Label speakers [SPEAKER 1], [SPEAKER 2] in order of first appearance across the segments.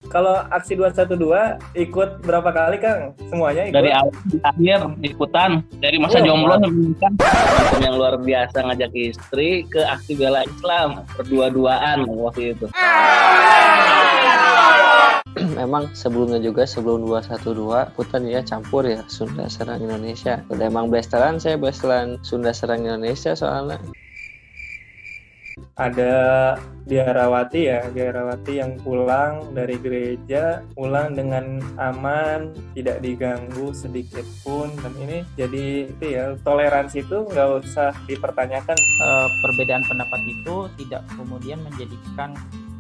[SPEAKER 1] Kalau aksi 212 ikut berapa kali Kang? Semuanya ikut?
[SPEAKER 2] Dari awal sampai akhir ikutan, dari masa jomblo sampai nikah. Yang luar biasa ngajak istri ke aksi bela Islam berdua-duaan waktu itu.
[SPEAKER 3] Memang sebelumnya juga sebelum 212 ikutan ya campur ya Sunda serang Indonesia. Udah emang blasteran, saya blasteran Sunda serang Indonesia soalnya.
[SPEAKER 1] Ada biarawati yang pulang dari gereja, pulang dengan aman, tidak diganggu sedikit pun, dan ini jadi itu ya, toleransi itu nggak usah dipertanyakan.
[SPEAKER 4] Perbedaan pendapat itu tidak kemudian menjadikan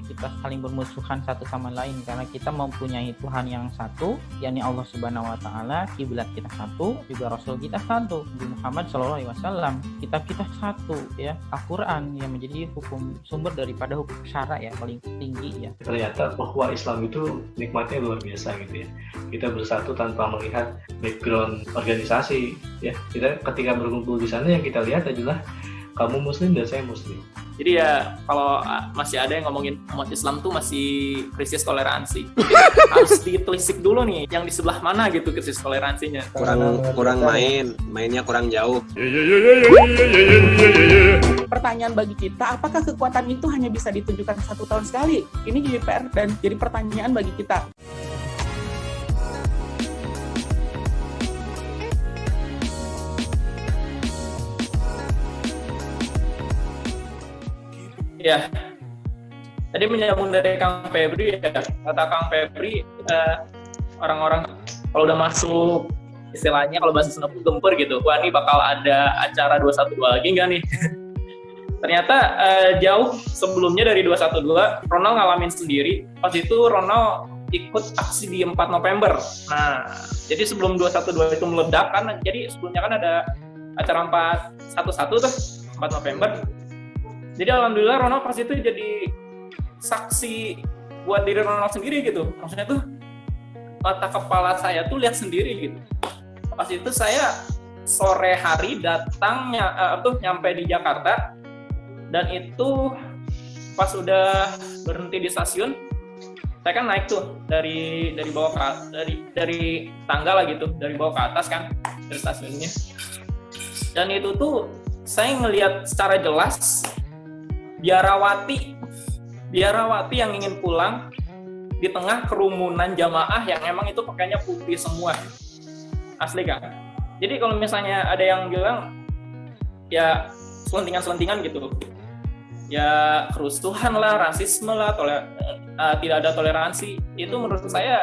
[SPEAKER 4] kita saling bermusuhan satu sama lain, karena kita mempunyai Tuhan yang satu, yakni Allah Subhanahu wa taala, kiblat kita satu, juga Rasul kita satu, Nabi Muhammad sallallahu alaihi wasallam, kitab kita satu ya, Al-Qur'an yang menjadi hukum sumber daripada hukum syara ya paling tinggi ya.
[SPEAKER 5] Ternyata bahwa Islam itu nikmatnya luar biasa gitu ya. Kita bersatu tanpa melihat background organisasi ya. Kita ketika berkumpul di sana yang kita lihat adalah kamu muslim dan saya muslim.
[SPEAKER 6] Jadi ya kalau masih ada yang ngomongin umat Islam tuh masih krisis toleransi. Harus ditelisik dulu nih yang di sebelah mana gitu krisis toleransinya.
[SPEAKER 7] Kurang mainnya kurang jauh.
[SPEAKER 8] Pertanyaan bagi kita, apakah kekuatan itu hanya bisa ditunjukkan 1 tahun sekali? Ini jadi PR dan jadi pertanyaan bagi kita.
[SPEAKER 6] Ya, tadi menyambung dari Kang Febri ya, kata Kang Febri, orang-orang kalau udah masuk istilahnya kalau bahasa Sunda gempur gitu, wah ini bakal ada acara 212 lagi nggak nih? Ternyata jauh sebelumnya dari 212, Ronald ngalamin sendiri, pas itu Ronald ikut aksi di 4 November. Nah, jadi sebelum 212 itu meledak kan, jadi sebelumnya kan ada acara 411 tuh, 4 November. Jadi alhamdulillah Ronald pas itu jadi saksi buat diri Ronald sendiri gitu. Maksudnya tuh mata kepala saya tuh lihat sendiri gitu. Pas itu saya sore hari nyampe di Jakarta, dan itu pas udah berhenti di stasiun, saya kan naik tuh dari bawah dari tangga lah gitu, dari bawah ke atas kan dari stasiunnya. Dan itu tuh saya ngelihat secara jelas biarawati yang ingin pulang di tengah kerumunan jamaah yang emang itu pakainya putih semua, asli kan. Jadi kalau misalnya ada yang bilang ya selentingan gitu, ya kerusuhan lah, rasisme lah, tidak ada toleransi, itu menurut saya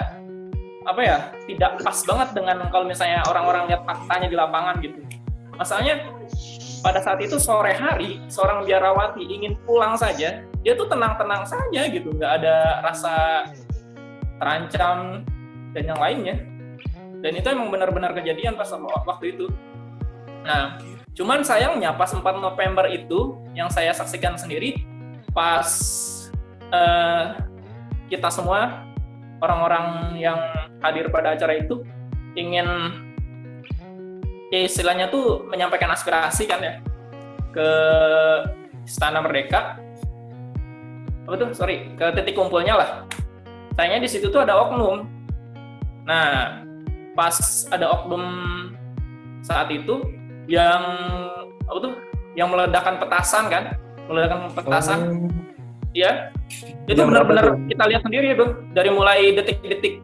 [SPEAKER 6] tidak pas banget dengan kalau misalnya orang-orang lihat faktanya di lapangan gitu. Masalahnya pada saat itu sore hari, seorang biarawati ingin pulang saja, dia tuh tenang-tenang saja gitu, nggak ada rasa terancam dan yang lainnya. Dan itu emang benar-benar kejadian pas waktu itu. Nah, cuman sayangnya pas 4 November itu, yang saya saksikan sendiri, pas kita semua, orang-orang yang hadir pada acara itu, ingin istilahnya tuh menyampaikan aspirasi kan ya ke Istana Merdeka, ke titik kumpulnya lah. Sayangnya di situ tuh ada oknum. Nah, pas ada oknum saat itu yang meledakkan petasan. Ya, itu benar-benar kita lihat sendiri ya, Bro. Dari mulai detik-detik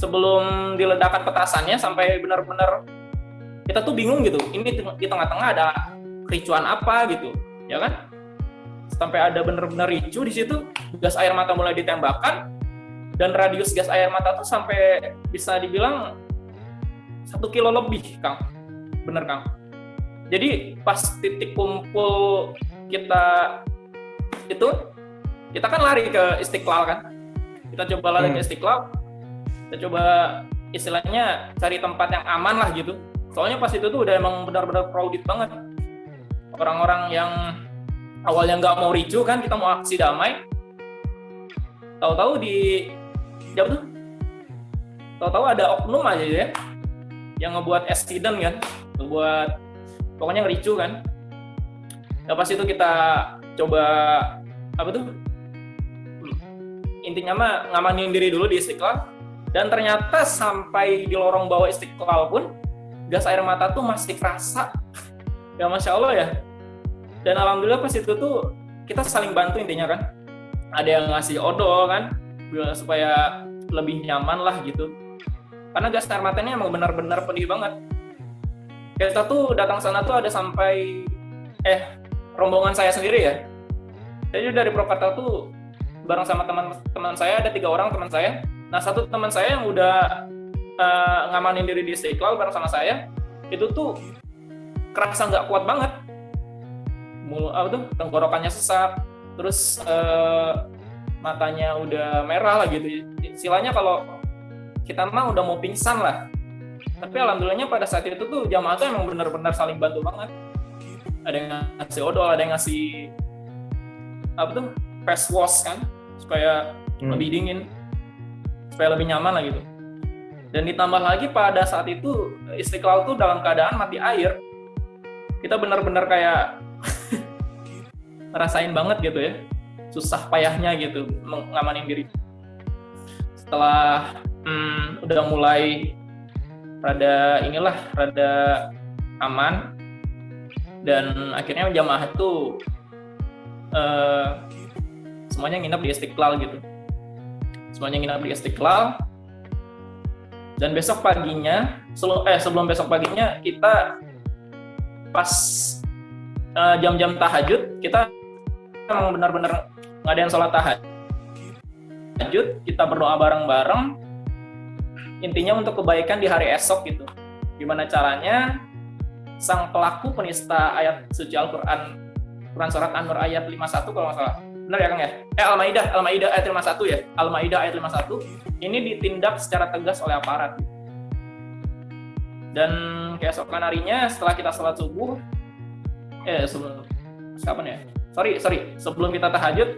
[SPEAKER 6] sebelum diledakkan petasannya sampai benar-benar kita tuh bingung gitu. Ini di tengah-tengah ada kericuan apa gitu, ya kan? Sampai ada benar-benar ricu di situ, gas air mata mulai ditembakkan, dan radius gas air mata tuh sampai bisa dibilang 1 kilo lebih, Kang. Bener, Kang. Jadi pas titik kumpul kita itu, kita kan lari ke Istiqlal kan? Kita coba lari ke Istiqlal. Kita coba istilahnya cari tempat yang aman lah gitu. Soalnya pas itu tuh udah emang benar-benar crowded banget. Orang-orang yang awalnya nggak mau ricu kan, kita mau aksi damai. Tahu-tahu tahu-tahu ada oknum aja ya, yang ngebuat accident kan, pokoknya ngericu kan. Nah pas itu kita coba intinya mah ngamanin diri dulu di Istiqlal, dan ternyata sampai di lorong bawah Istiqlal pun gas air mata tuh masih kerasa. Ya Masya Allah ya. Dan alhamdulillah pas itu tuh kita saling bantu intinya kan. Ada yang ngasih odol kan supaya lebih nyaman lah gitu. Karena gas air mata ini emang benar-benar pedih banget. Kita tuh datang sana tuh ada sampai rombongan saya sendiri ya. Jadi dari Purwakarta tuh bareng sama teman saya, ada 3 orang teman saya. Nah, satu teman saya yang udah ngamanin diri di Istiqlal bareng sama saya, itu tuh kerasa nggak kuat banget. Tenggorokannya sesak, terus matanya udah merah lah gitu. Istilahnya kalau kita mah udah mau pingsan lah. Tapi alhamdulillahnya pada saat itu tuh jamaah tuh emang benar-benar saling bantu banget. Ada yang ngasih odol, ada yang ngasih face wash kan, supaya lebih dingin, supaya lebih nyaman lah gitu. Dan ditambah lagi pada saat itu Istiqlal tuh dalam keadaan mati air. Kita benar-benar kayak ngerasain banget gitu ya, susah payahnya gitu ngamanin diri. Setelah udah mulai rada aman, dan akhirnya jamaah itu semuanya nginep di Istiqlal gitu. Semuanya nginep di Istiqlal, dan besok paginya sebelum besok paginya kita pas jam-jam tahajud, kita memang benar-benar ngadain sholat tahajud, kita berdoa bareng-bareng, intinya untuk kebaikan di hari esok gitu. Gimana caranya sang pelaku penista ayat suci Al-Quran, Quran surat An-Nur ayat 51 kalau nggak salah, benar ya Kang ya? Al-Maidah ayat 51 ya, Al-Maidah ayat 51, ini ditindak secara tegas oleh aparat. Dan keesokan harinya setelah kita sholat subuh, sebelum kita tahajud,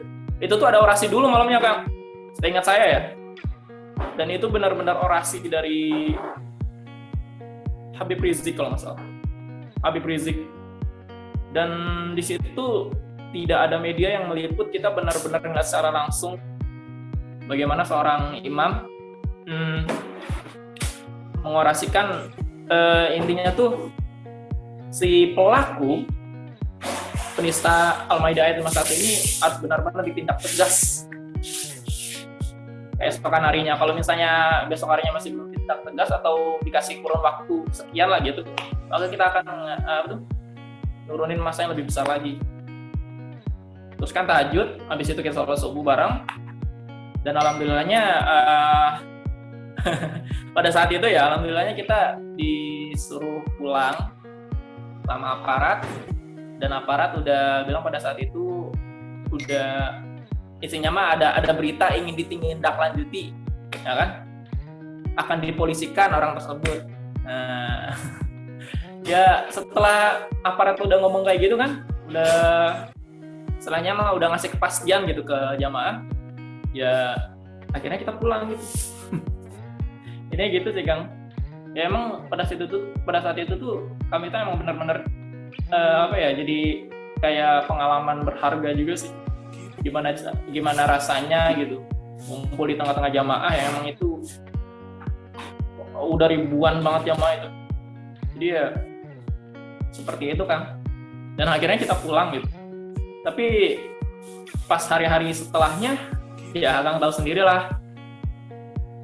[SPEAKER 6] itu tuh ada orasi dulu malamnya Kang, seingat saya ya. Dan itu benar-benar orasi dari Habib Rizik kalau nggak salah. Habib Rizik. Dan di situ tidak ada media yang meliput, kita benar-benar nggak secara langsung bagaimana seorang imam mengorasikan, intinya tuh si pelaku penista Al-Maidah ayat 51 ini harus benar-benar ditindak tegas. Keesokan harinya, kalau misalnya besok harinya masih belum ditindak tegas atau dikasih kurun waktu sekian lah gitu, maka kita akan nurunin masa yang lebih besar lagi. Terus kan tahajud, habis itu kita sholat subuh bareng, dan alhamdulillahnya pada saat itu ya, alhamdulillahnya kita disuruh pulang sama aparat, dan aparat udah bilang pada saat itu udah isinya mah ada berita ingin ditindaklanjuti, ya kan? Akan dipolisikan orang tersebut. Nah, ya setelah aparat udah ngomong kayak gitu kan, udah setelahnya mah udah ngasih kepastian gitu ke jamaah, ya akhirnya kita pulang gitu. Ini gitu sih Kang. Ya emang pada saat itu tuh kami tuh emang benar-benar jadi kayak pengalaman berharga juga sih. Gimana rasanya gitu ngumpul di tengah-tengah jamaah yang emang itu udah ribuan banget jamaah itu. Jadi ya seperti itu Kang. Dan akhirnya kita pulang gitu. Tapi pas hari-hari setelahnya, ya Kang tahu sendirilah.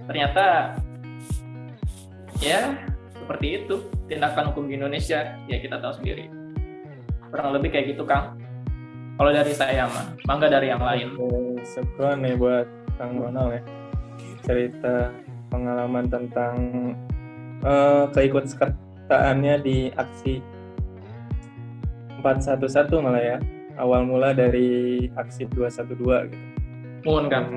[SPEAKER 6] Ternyata ya seperti itu tindakan hukum di Indonesia, ya kita tahu sendiri. Kurang lebih kayak gitu Kang. Kalau dari saya mah, bangga dari yang lain.
[SPEAKER 1] Syukron nih buat Kang Donald ya. Cerita pengalaman tentang keikutsertaannya di aksi 411 malah ya. Awal mula dari aksi 212 gitu.
[SPEAKER 6] Mohon Kang.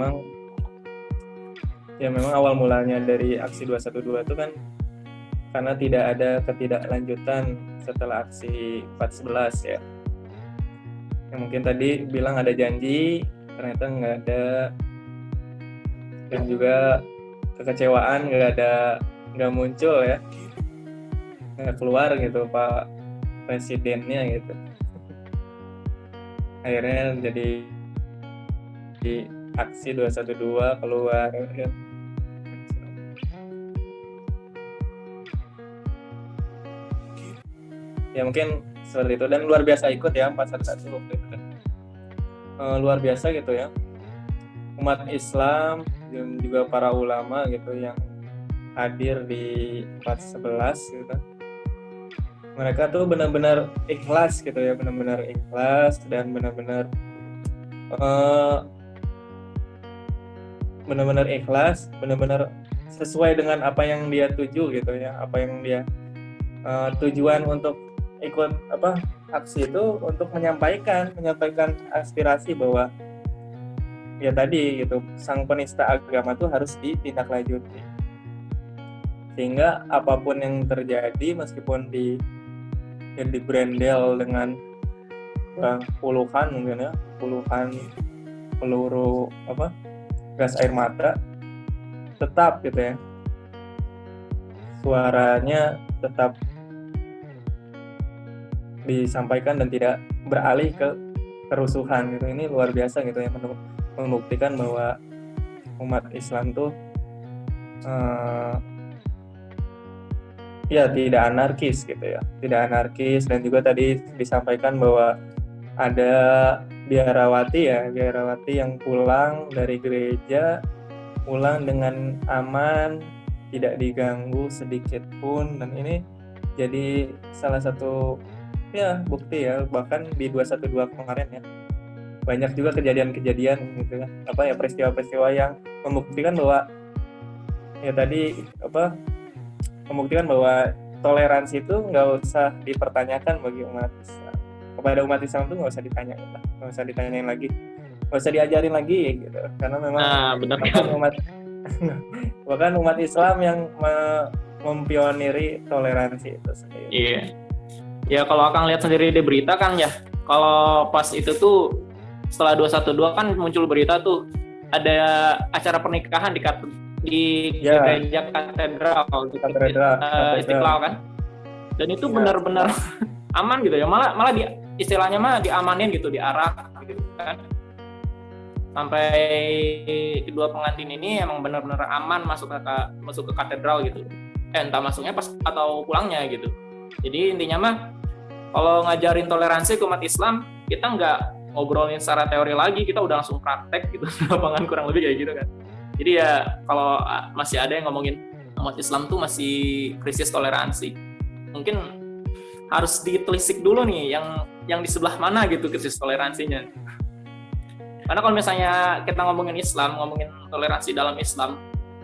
[SPEAKER 1] Memang awal mulanya dari aksi 212 itu kan karena tidak ada ketidaklanjutan setelah aksi 411 ya. Yang mungkin tadi bilang ada janji, ternyata nggak ada, dan juga kekecewaan nggak muncul ya, nggak keluar gitu Pak Presidennya gitu. Akhirnya jadi aksi 212 keluar ya. Ya mungkin seperti itu, dan luar biasa ikut ya 411 waktu itu. Luar biasa gitu ya, umat Islam dan juga para ulama gitu yang hadir di 411 gitu. Mereka tuh benar-benar ikhlas gitu ya, benar-benar ikhlas dan benar-benar ikhlas, benar-benar sesuai dengan apa yang dia tuju gitu ya, apa yang dia tujuan untuk ikut aksi itu, untuk menyampaikan aspirasi bahwa ya tadi gitu, sang penista agama tuh harus ditindaklanjuti, sehingga apapun yang terjadi meskipun dibrandel dengan puluhan mungkin ya, puluhan peluru gas air mata, tetap gitu ya, suaranya tetap disampaikan dan tidak beralih ke kerusuhan gitu. Ini luar biasa gitu ya, membuktikan bahwa umat Islam tuh ya tidak anarkis gitu ya, tidak anarkis. Dan juga tadi disampaikan bahwa ada biarawati yang pulang dari gereja, pulang dengan aman, tidak diganggu sedikit pun. Dan ini jadi salah satu ya bukti ya, bahkan di 212 kemarin ya banyak juga kejadian-kejadian gitu ya, peristiwa-peristiwa yang membuktikan bahwa ya tadi membuktikan bahwa toleransi itu nggak usah dipertanyakan bagi umat Islam. Kepada umat Islam tuh nggak usah ditanyain lagi, nggak usah diajarin lagi gitu, karena memang bahkan umat Islam yang mempioniri toleransi itu sendiri.
[SPEAKER 6] Iya. Ya kalau Akang lihat sendiri di berita kan ya, kalau pas itu tuh setelah 212 kan muncul berita tuh ada acara pernikahan di gereja katedral Istiqlal kan, dan itu benar-benar aman gitu ya, malah istilahnya mah diamanin gitu, diarak gitu kan, sampai kedua pengantin ini emang benar-benar aman masuk ke katedral gitu, entah masuknya pas atau pulangnya gitu. Jadi intinya mah kalau ngajarin toleransi ke umat Islam, kita nggak ngobrolin secara teori lagi, kita udah langsung praktek gitu di lapangan, kurang lebih kayak gitu kan. Jadi ya kalau masih ada yang ngomongin umat Islam tuh masih krisis toleransi, mungkin harus ditelisik dulu nih yang di sebelah mana gitu krisis toleransinya. Karena kalau misalnya kita ngomongin Islam, ngomongin toleransi dalam Islam,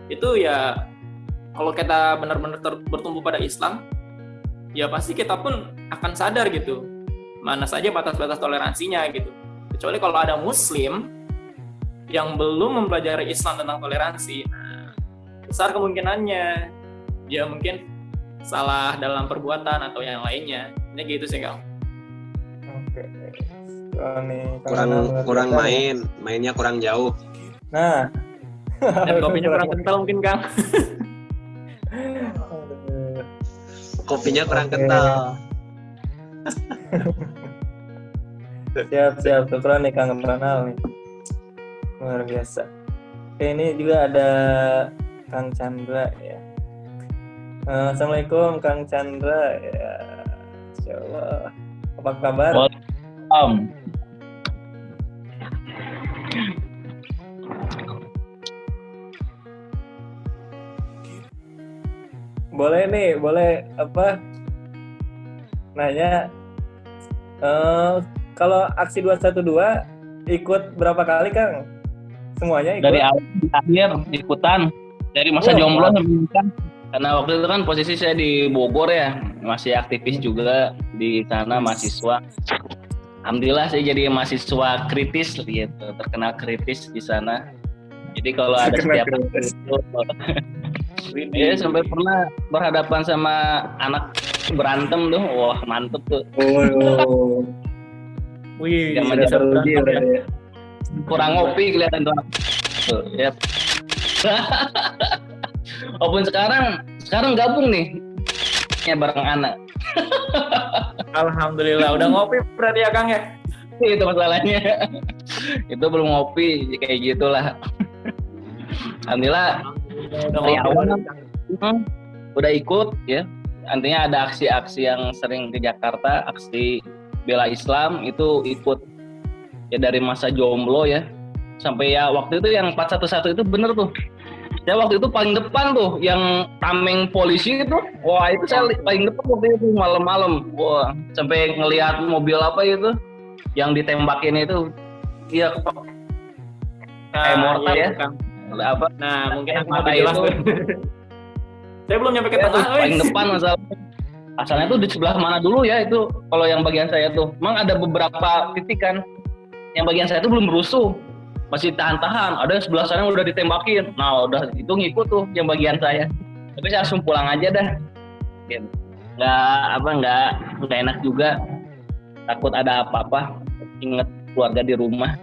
[SPEAKER 6] itu ya kalau kita benar-benar bertumbuh pada Islam, ya pasti kita pun akan sadar gitu mana saja batas-batas toleransinya gitu. Kecuali kalau ada Muslim yang belum mempelajari Islam tentang toleransi, besar kemungkinannya dia mungkin salah dalam perbuatan atau yang lainnya. Ini gitu sih Kang.
[SPEAKER 1] Oke.
[SPEAKER 7] Kurang mainnya kurang jauh.
[SPEAKER 1] Nah,
[SPEAKER 6] dan kopinya kurang kental mungkin Kang.
[SPEAKER 7] Kopinya kurang kental.
[SPEAKER 1] Siap, tukeran nih Kang Pranal nih. Luar biasa. Oke, ini juga ada Kang Chandra ya. Assalamualaikum Kang Chandra ya. Insyaallah. Apa kabar? Boleh nanya, kalau aksi 212 ikut berapa kali Kang? Semuanya ikut?
[SPEAKER 2] Dari awal akhir ikutan, dari masa jomblo sampai nikah. Karena waktu itu kan posisi saya di Bogor ya, masih aktivis juga di sana, mahasiswa. Alhamdulillah saya jadi mahasiswa kritis gitu, terkenal kritis di sana. Jadi kalau ada setiap ya sampai pernah berhadapan sama anak berantem tuh, wah mantep tuh.
[SPEAKER 6] Wih,
[SPEAKER 2] zaman teruji ya. Kurang ngopi kelihatan tuh. Ya. Walaupun sekarang gabung nih ya bareng anak.
[SPEAKER 6] Alhamdulillah udah ngopi berarti ya Kang ya.
[SPEAKER 2] Itu masalahnya. Itu belum ngopi kayak gitulah. Alhamdulillah
[SPEAKER 6] Udah
[SPEAKER 2] dari
[SPEAKER 6] ngobrol.
[SPEAKER 2] awal udah ikut ya. Artinya ada aksi-aksi yang sering ke Jakarta, aksi bela Islam itu ikut ya dari masa jomblo ya sampai ya waktu itu yang 411 itu bener tuh. Saya waktu itu paling depan tuh yang tameng polisi itu. Wah, itu saya paling depan waktu itu malam-malam. Wah, sampai ngelihat mobil apa itu yang ditembakin itu. Iya, kayak mortar ya.
[SPEAKER 6] Kang.
[SPEAKER 2] Apa?
[SPEAKER 6] Nah, mungkin aku
[SPEAKER 2] Mata
[SPEAKER 6] lebih jelas.
[SPEAKER 2] itu.
[SPEAKER 6] Saya belum nyampe ke
[SPEAKER 2] Ya, tuh,
[SPEAKER 6] tengah,
[SPEAKER 2] paling depan masalahnya. Asalnya tuh di sebelah mana dulu ya itu kalau yang bagian saya tuh. Memang ada beberapa titik kan. Yang bagian saya tuh belum rusuh. Masih tahan-tahan. Ada yang sebelah sana udah ditembakin. Nah, udah itu ngikut tuh yang bagian saya. Tapi saya langsung pulang aja dah. Gitu. Nggak enak juga. Takut ada apa-apa. Ingat keluarga di rumah.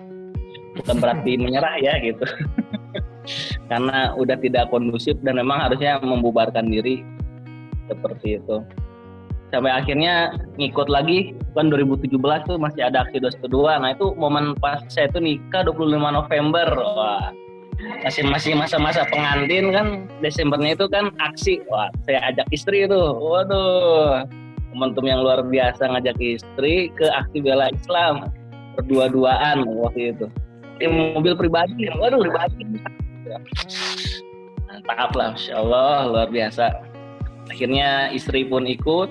[SPEAKER 2] Bukan berarti menyerah ya gitu. Karena udah tidak kondusif dan memang harusnya membubarkan diri seperti itu. Sampai akhirnya ngikut lagi kan 2017 tuh masih ada aksi 212. Nah itu momen pas saya tuh nikah 25 November. Wah, masih masa-masa pengantin kan, Desembernya itu kan aksi. Wah, saya ajak istri itu. Waduh, momentum yang luar biasa ngajak istri ke aksi bela Islam berdua-duaan waktu itu. Di mobil pribadi. Waduh, pribadi. Mantap lah, Masya Allah, luar biasa. Akhirnya istri pun ikut.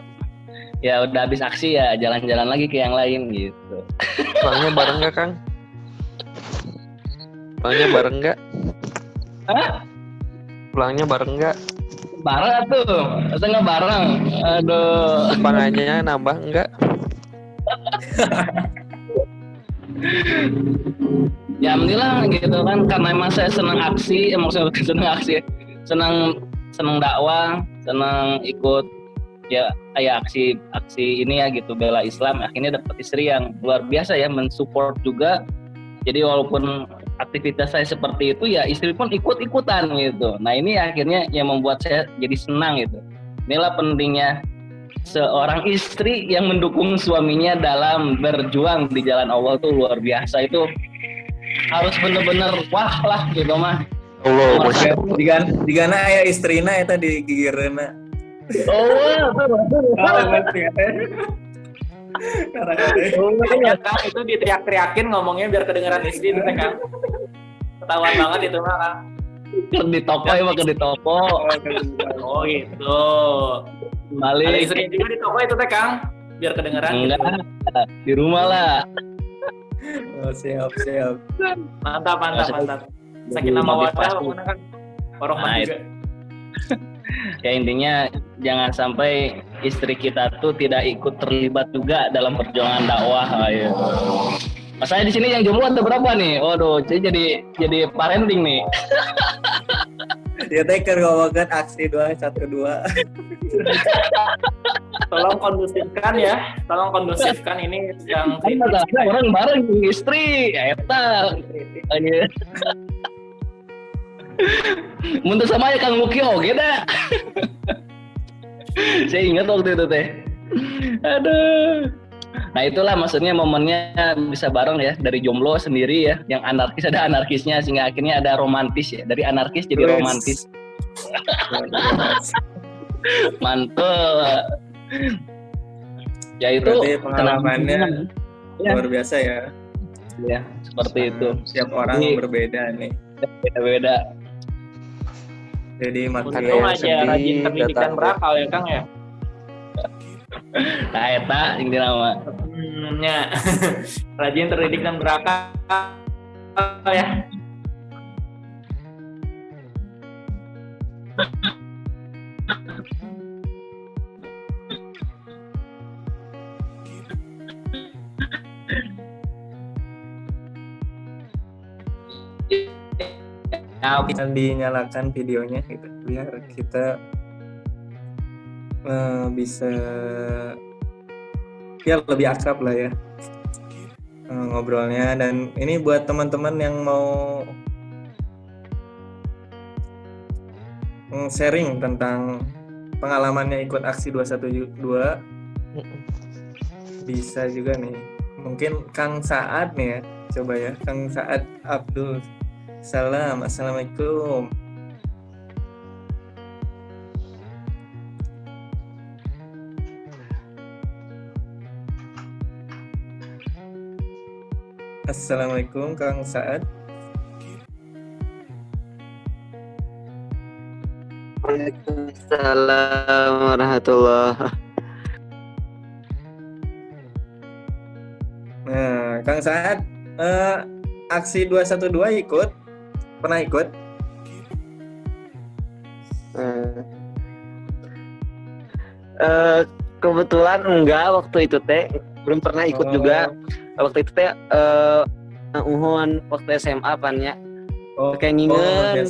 [SPEAKER 2] Ya udah habis aksi ya jalan-jalan lagi ke yang lain gitu.
[SPEAKER 3] Pulangnya bareng nggak, Kang? Pulangnya bareng nggak?
[SPEAKER 2] Hah?
[SPEAKER 3] Pulangnya bareng nggak?
[SPEAKER 2] Bareng tuh, masa nggak bareng? Aduh.
[SPEAKER 3] Tumpangannya nambah nggak?
[SPEAKER 2] Ya alhamdulillah gitu kan, karena emang saya senang aksi, senang dakwah, senang ikut ya kayak aksi ini ya gitu bela Islam. Akhirnya dapat istri yang luar biasa ya, mensupport juga. Jadi walaupun aktivitas saya seperti itu ya istri pun ikut-ikutan gitu. Nah ini akhirnya yang membuat saya jadi senang gitu. Inilah pentingnya seorang istri yang mendukung suaminya dalam berjuang di jalan Allah tuh luar biasa. Itu harus bener-bener wah lah gitu mah.
[SPEAKER 3] Allah, Masya Allah.
[SPEAKER 1] Digana aya istrina eta digigireuna.
[SPEAKER 2] Oh,
[SPEAKER 6] Ya, Kang, itu diteriak-teriakin ngomongnya biar kedengeran istri itu kan. Ketahuan banget itu mah, Kang.
[SPEAKER 2] di toko ya mah di toko.
[SPEAKER 6] Oh gitu. Ada
[SPEAKER 2] Balik.
[SPEAKER 6] istri juga di toko itu teh, Kang. Biar kedengeran.
[SPEAKER 2] Enggak, di rumah lah.
[SPEAKER 1] Oh, siap.
[SPEAKER 6] Mantap. Sakinah mawaddah pokoknya kan. Warohmah
[SPEAKER 2] Nah,
[SPEAKER 6] juga.
[SPEAKER 2] Ya intinya jangan sampai istri kita tuh tidak ikut terlibat juga dalam perjuangan dakwah. Ayo. Mas saya di sini yang jomblo ada berapa nih? Waduh, jadi parenting nih.
[SPEAKER 1] Dia teh keur ngomongkeun aksi 212.
[SPEAKER 6] Tolong kondusifkan ya. Tolong kondusifkan ini yang
[SPEAKER 2] Kan masalahnya orang bareng istri, ya eta. Ayo. Muntah sama ya Kang Muki oke dah. Saya ingat waktu itu teh. Aduh. Nah itulah maksudnya momennya bisa bareng ya, dari jomblo sendiri ya, yang anarkis ada anarkisnya sehingga akhirnya ada romantis ya, dari anarkis jadi romantis. Mantul. Ya itu
[SPEAKER 1] Berarti pengalamannya
[SPEAKER 2] ya.
[SPEAKER 1] luar biasa ya.
[SPEAKER 2] Ya seperti itu.
[SPEAKER 1] Setiap orang
[SPEAKER 2] Ini-
[SPEAKER 1] berbeda nih.
[SPEAKER 2] Beda-beda.
[SPEAKER 1] Jadi
[SPEAKER 3] Ada
[SPEAKER 6] Untung
[SPEAKER 3] yang
[SPEAKER 6] aja
[SPEAKER 3] sedih,
[SPEAKER 6] rajin terdidik dan
[SPEAKER 3] datang.
[SPEAKER 6] berakal ya, Kang ya.
[SPEAKER 2] Nah eta yang nama.
[SPEAKER 6] Ya. Rajin terdidik dan berakal ya.
[SPEAKER 2] Ya,
[SPEAKER 1] bisa dinyalakan videonya gitu biar kita bisa ya lebih akrab lah ya ngobrolnya. Dan ini buat teman-teman yang mau sharing tentang pengalamannya ikut aksi 212 bisa juga nih, mungkin Kang Saad nih ya, coba ya. Kang Saad Abdul Salam, Assalamualaikum. Assalamualaikum Kang Saad.
[SPEAKER 3] Waalaikumsalam warahmatullahi.
[SPEAKER 1] Nah, Kang Saad, aksi 212 ikut? Pernah ikut?
[SPEAKER 3] Kebetulan enggak waktu itu teh, belum pernah ikut juga. Waktu itu teh uhun waktu SMA pan ya. Kayak ngingen.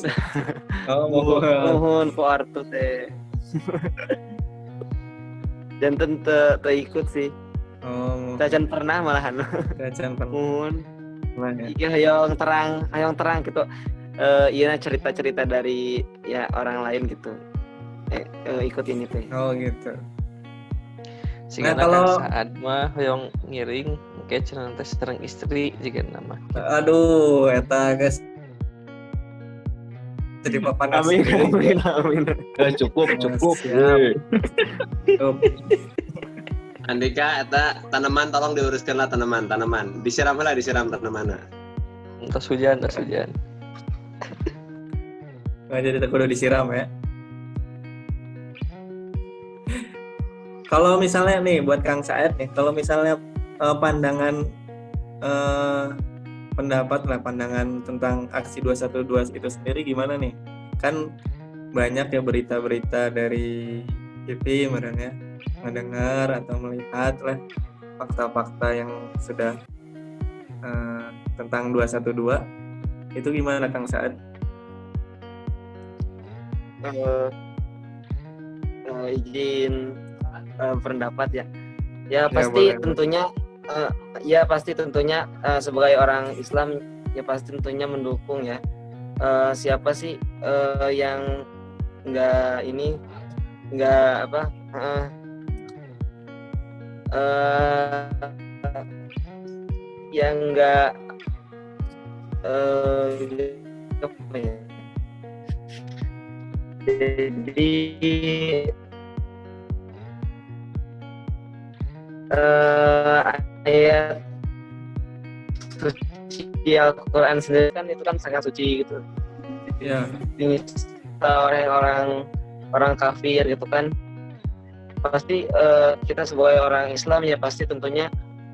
[SPEAKER 3] Uhun ku artu teh. Janten teu ikut sih. Cacan pernah malahan.
[SPEAKER 1] Cacan pernah.
[SPEAKER 3] Uhun.
[SPEAKER 1] Ya.
[SPEAKER 3] Iya hayang terang gitu. Iya cerita-cerita dari ya orang lain gitu. Ikut ini teh.
[SPEAKER 1] Oh gitu.
[SPEAKER 3] Sehingga kalau saat mah yang ngiring kayak cenah teh sareng istri jika nama.
[SPEAKER 1] Aduh, eta guys. Jadi papan.
[SPEAKER 3] Amin.
[SPEAKER 2] Cukup.
[SPEAKER 1] Siap.
[SPEAKER 7] Andika eta tanaman tolong diuruskanlah tanaman. Disiram tanaman.
[SPEAKER 3] Tas hujan.
[SPEAKER 1] Nah, jadi tak kudu disiram ya. Kalau misalnya nih buat Kang Saad nih, kalau misalnya pandangan pandangan tentang aksi 212 itu sendiri gimana nih? Kan banyak ya berita-berita dari TV ya, mendengar atau melihat lah fakta-fakta yang sudah tentang 212 itu gimana Kang Saad?
[SPEAKER 3] Izin pendapat ya pasti ya, tentunya sebagai orang Islam ya pasti tentunya mendukung ya. Siapa sih yang yang enggak apa ya, jadi ayat suci Al-Quran sendiri kan itu kan sangat suci gitu
[SPEAKER 1] ya.
[SPEAKER 3] Oleh orang kafir gitu kan, pasti kita sebagai orang Islam ya pasti tentunya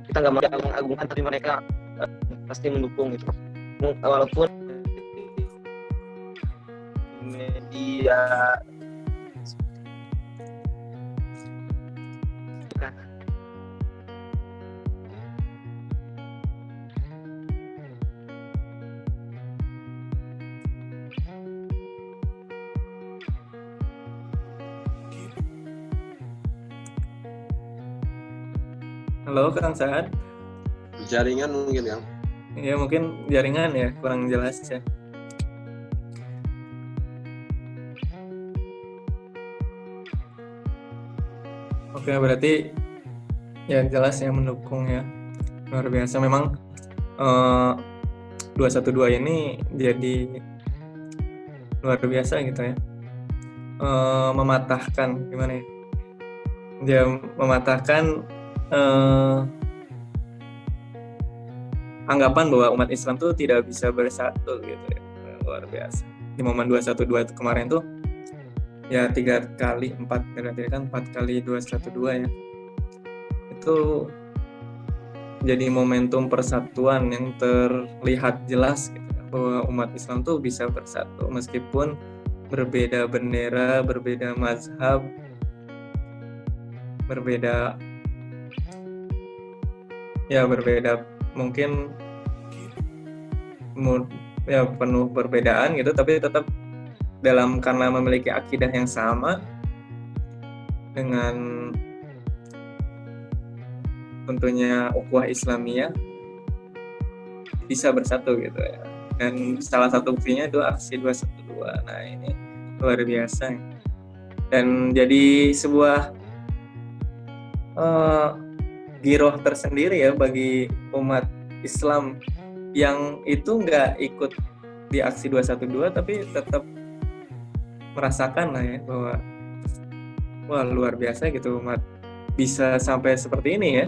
[SPEAKER 3] kita nggak mau mengagungkan, tapi mereka pasti mendukung gitu, walaupun media
[SPEAKER 1] Halo Kang Saad.
[SPEAKER 7] Jaringan mungkin ya.
[SPEAKER 1] Ya mungkin jaringan ya kurang jelas ya. Oke, berarti ya jelas ya mendukung ya. Luar biasa memang 212 ini jadi luar biasa gitu ya. Mematahkan gimana ya? Dia mematahkan anggapan bahwa umat Islam tuh tidak bisa bersatu gitu ya. Luar biasa. Di momen 212 itu kemarin tuh ya 4 kali 212 ya. Itu jadi momentum persatuan yang terlihat jelas gitu, bahwa umat Islam tuh bisa bersatu meskipun berbeda bendera, berbeda mazhab, berbeda mungkin ya penuh perbedaan gitu, tapi tetap karena memiliki akidah yang sama dengan tentunya ukhuwah Islamiyah bisa bersatu gitu ya. Dan salah satu buktinya itu aksi 212. Nah ini luar biasa dan jadi sebuah giroh tersendiri ya bagi umat Islam yang itu nggak ikut di aksi 212 tapi tetap merasakan lah ya bahwa wah luar biasa gitu umat bisa sampai seperti ini ya.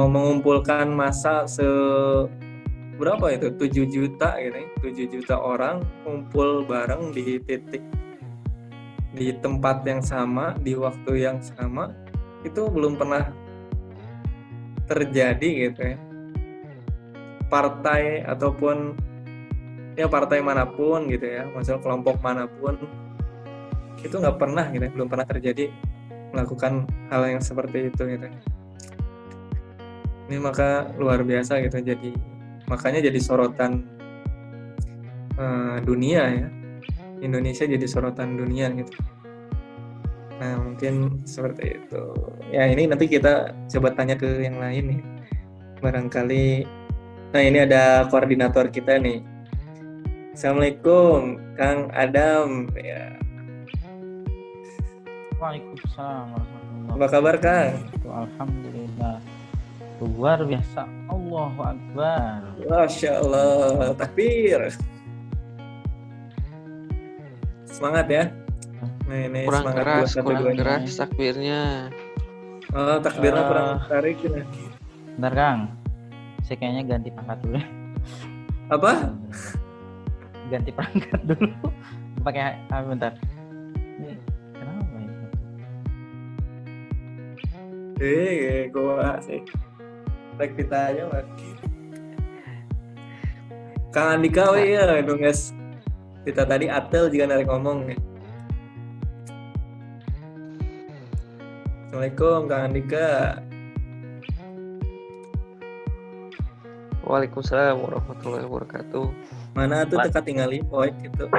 [SPEAKER 1] Mengumpulkan massa berapa itu 7 juta gitu ya, 7 juta orang kumpul bareng di titik di tempat yang sama di waktu yang sama, itu belum pernah terjadi gitu ya. Partai ataupun ya partai manapun gitu ya, maksudnya kelompok manapun itu nggak pernah gitu ya, belum pernah terjadi melakukan hal yang seperti itu gitu. Ini maka luar biasa gitu, jadi makanya jadi sorotan dunia ya. Indonesia jadi sorotan dunia gitu. Nah mungkin seperti itu. Ya ini nanti kita coba tanya ke yang lain nih. Barangkali. Nah ini ada koordinator kita nih. Assalamualaikum Kang Adam. Ya.
[SPEAKER 4] Waalaikumsalam warahmatullahi
[SPEAKER 1] Apa kabar Kang?
[SPEAKER 4] Alhamdulillah. Luar biasa. Allahu Akbar.
[SPEAKER 1] Masya Allah. Takbir. Semangat ya. Nah, ini
[SPEAKER 9] kurang
[SPEAKER 1] semangat
[SPEAKER 9] keras takbirnya.
[SPEAKER 1] Oh, takbirnya kurang tarik ya.
[SPEAKER 4] Bentar Kang, saya kayaknya ganti perangkat dulu.
[SPEAKER 1] Apa?
[SPEAKER 4] Ganti perangkat dulu. Pakai bentar. Ini kenapa ini?
[SPEAKER 1] Gua sih. Rek ditanya Mas. Kang Andika ya dong guys. Kita tadi Atel juga narik ngomong nih. Assalamualaikum Kang Andika.
[SPEAKER 9] Waalaikumsalam warahmatullahi wabarakatuh.
[SPEAKER 1] Mana tuh teka tinggali poek gitu.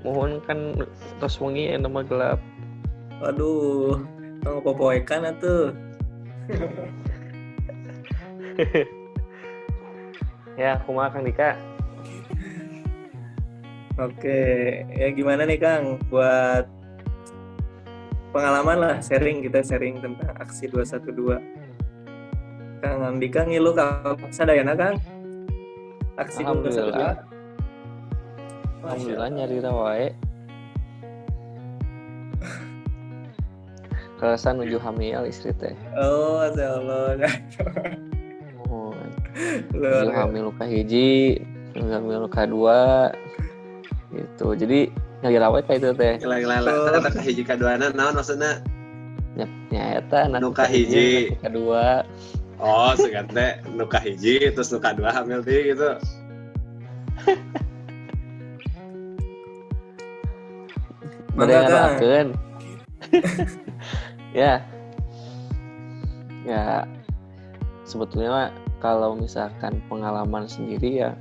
[SPEAKER 9] Mohon kan tos wengi nama gelap.
[SPEAKER 1] Waduh, kamu popoekan atuh.
[SPEAKER 9] Ya, kumaha Kang Dika?
[SPEAKER 1] Oke, ya gimana nih Kang buat pengalaman lah, sharing tentang aksi 212. Kang Andika ngilu Kang sadayana Kang? Aksi 212.
[SPEAKER 9] Alhamdulillah nyari wae. Kalasan menuju hamil istri teh.
[SPEAKER 1] Oh, masyaallah.
[SPEAKER 9] Mohon. Menuju hamil luka hiji, menuju hamil luka 2. Gitu. Jadi nyari rawe kayak itu teh.
[SPEAKER 7] Gila-gila kata hiji kaduana naon maksudna?
[SPEAKER 9] Nya eta
[SPEAKER 7] nuka hiji,
[SPEAKER 9] kedua.
[SPEAKER 7] Oh, segan teh nuka hiji terus nuka 2 hamil teh gitu.
[SPEAKER 9] Bade ngarakeun. Ya sebetulnya kalau misalkan pengalaman sendiri ya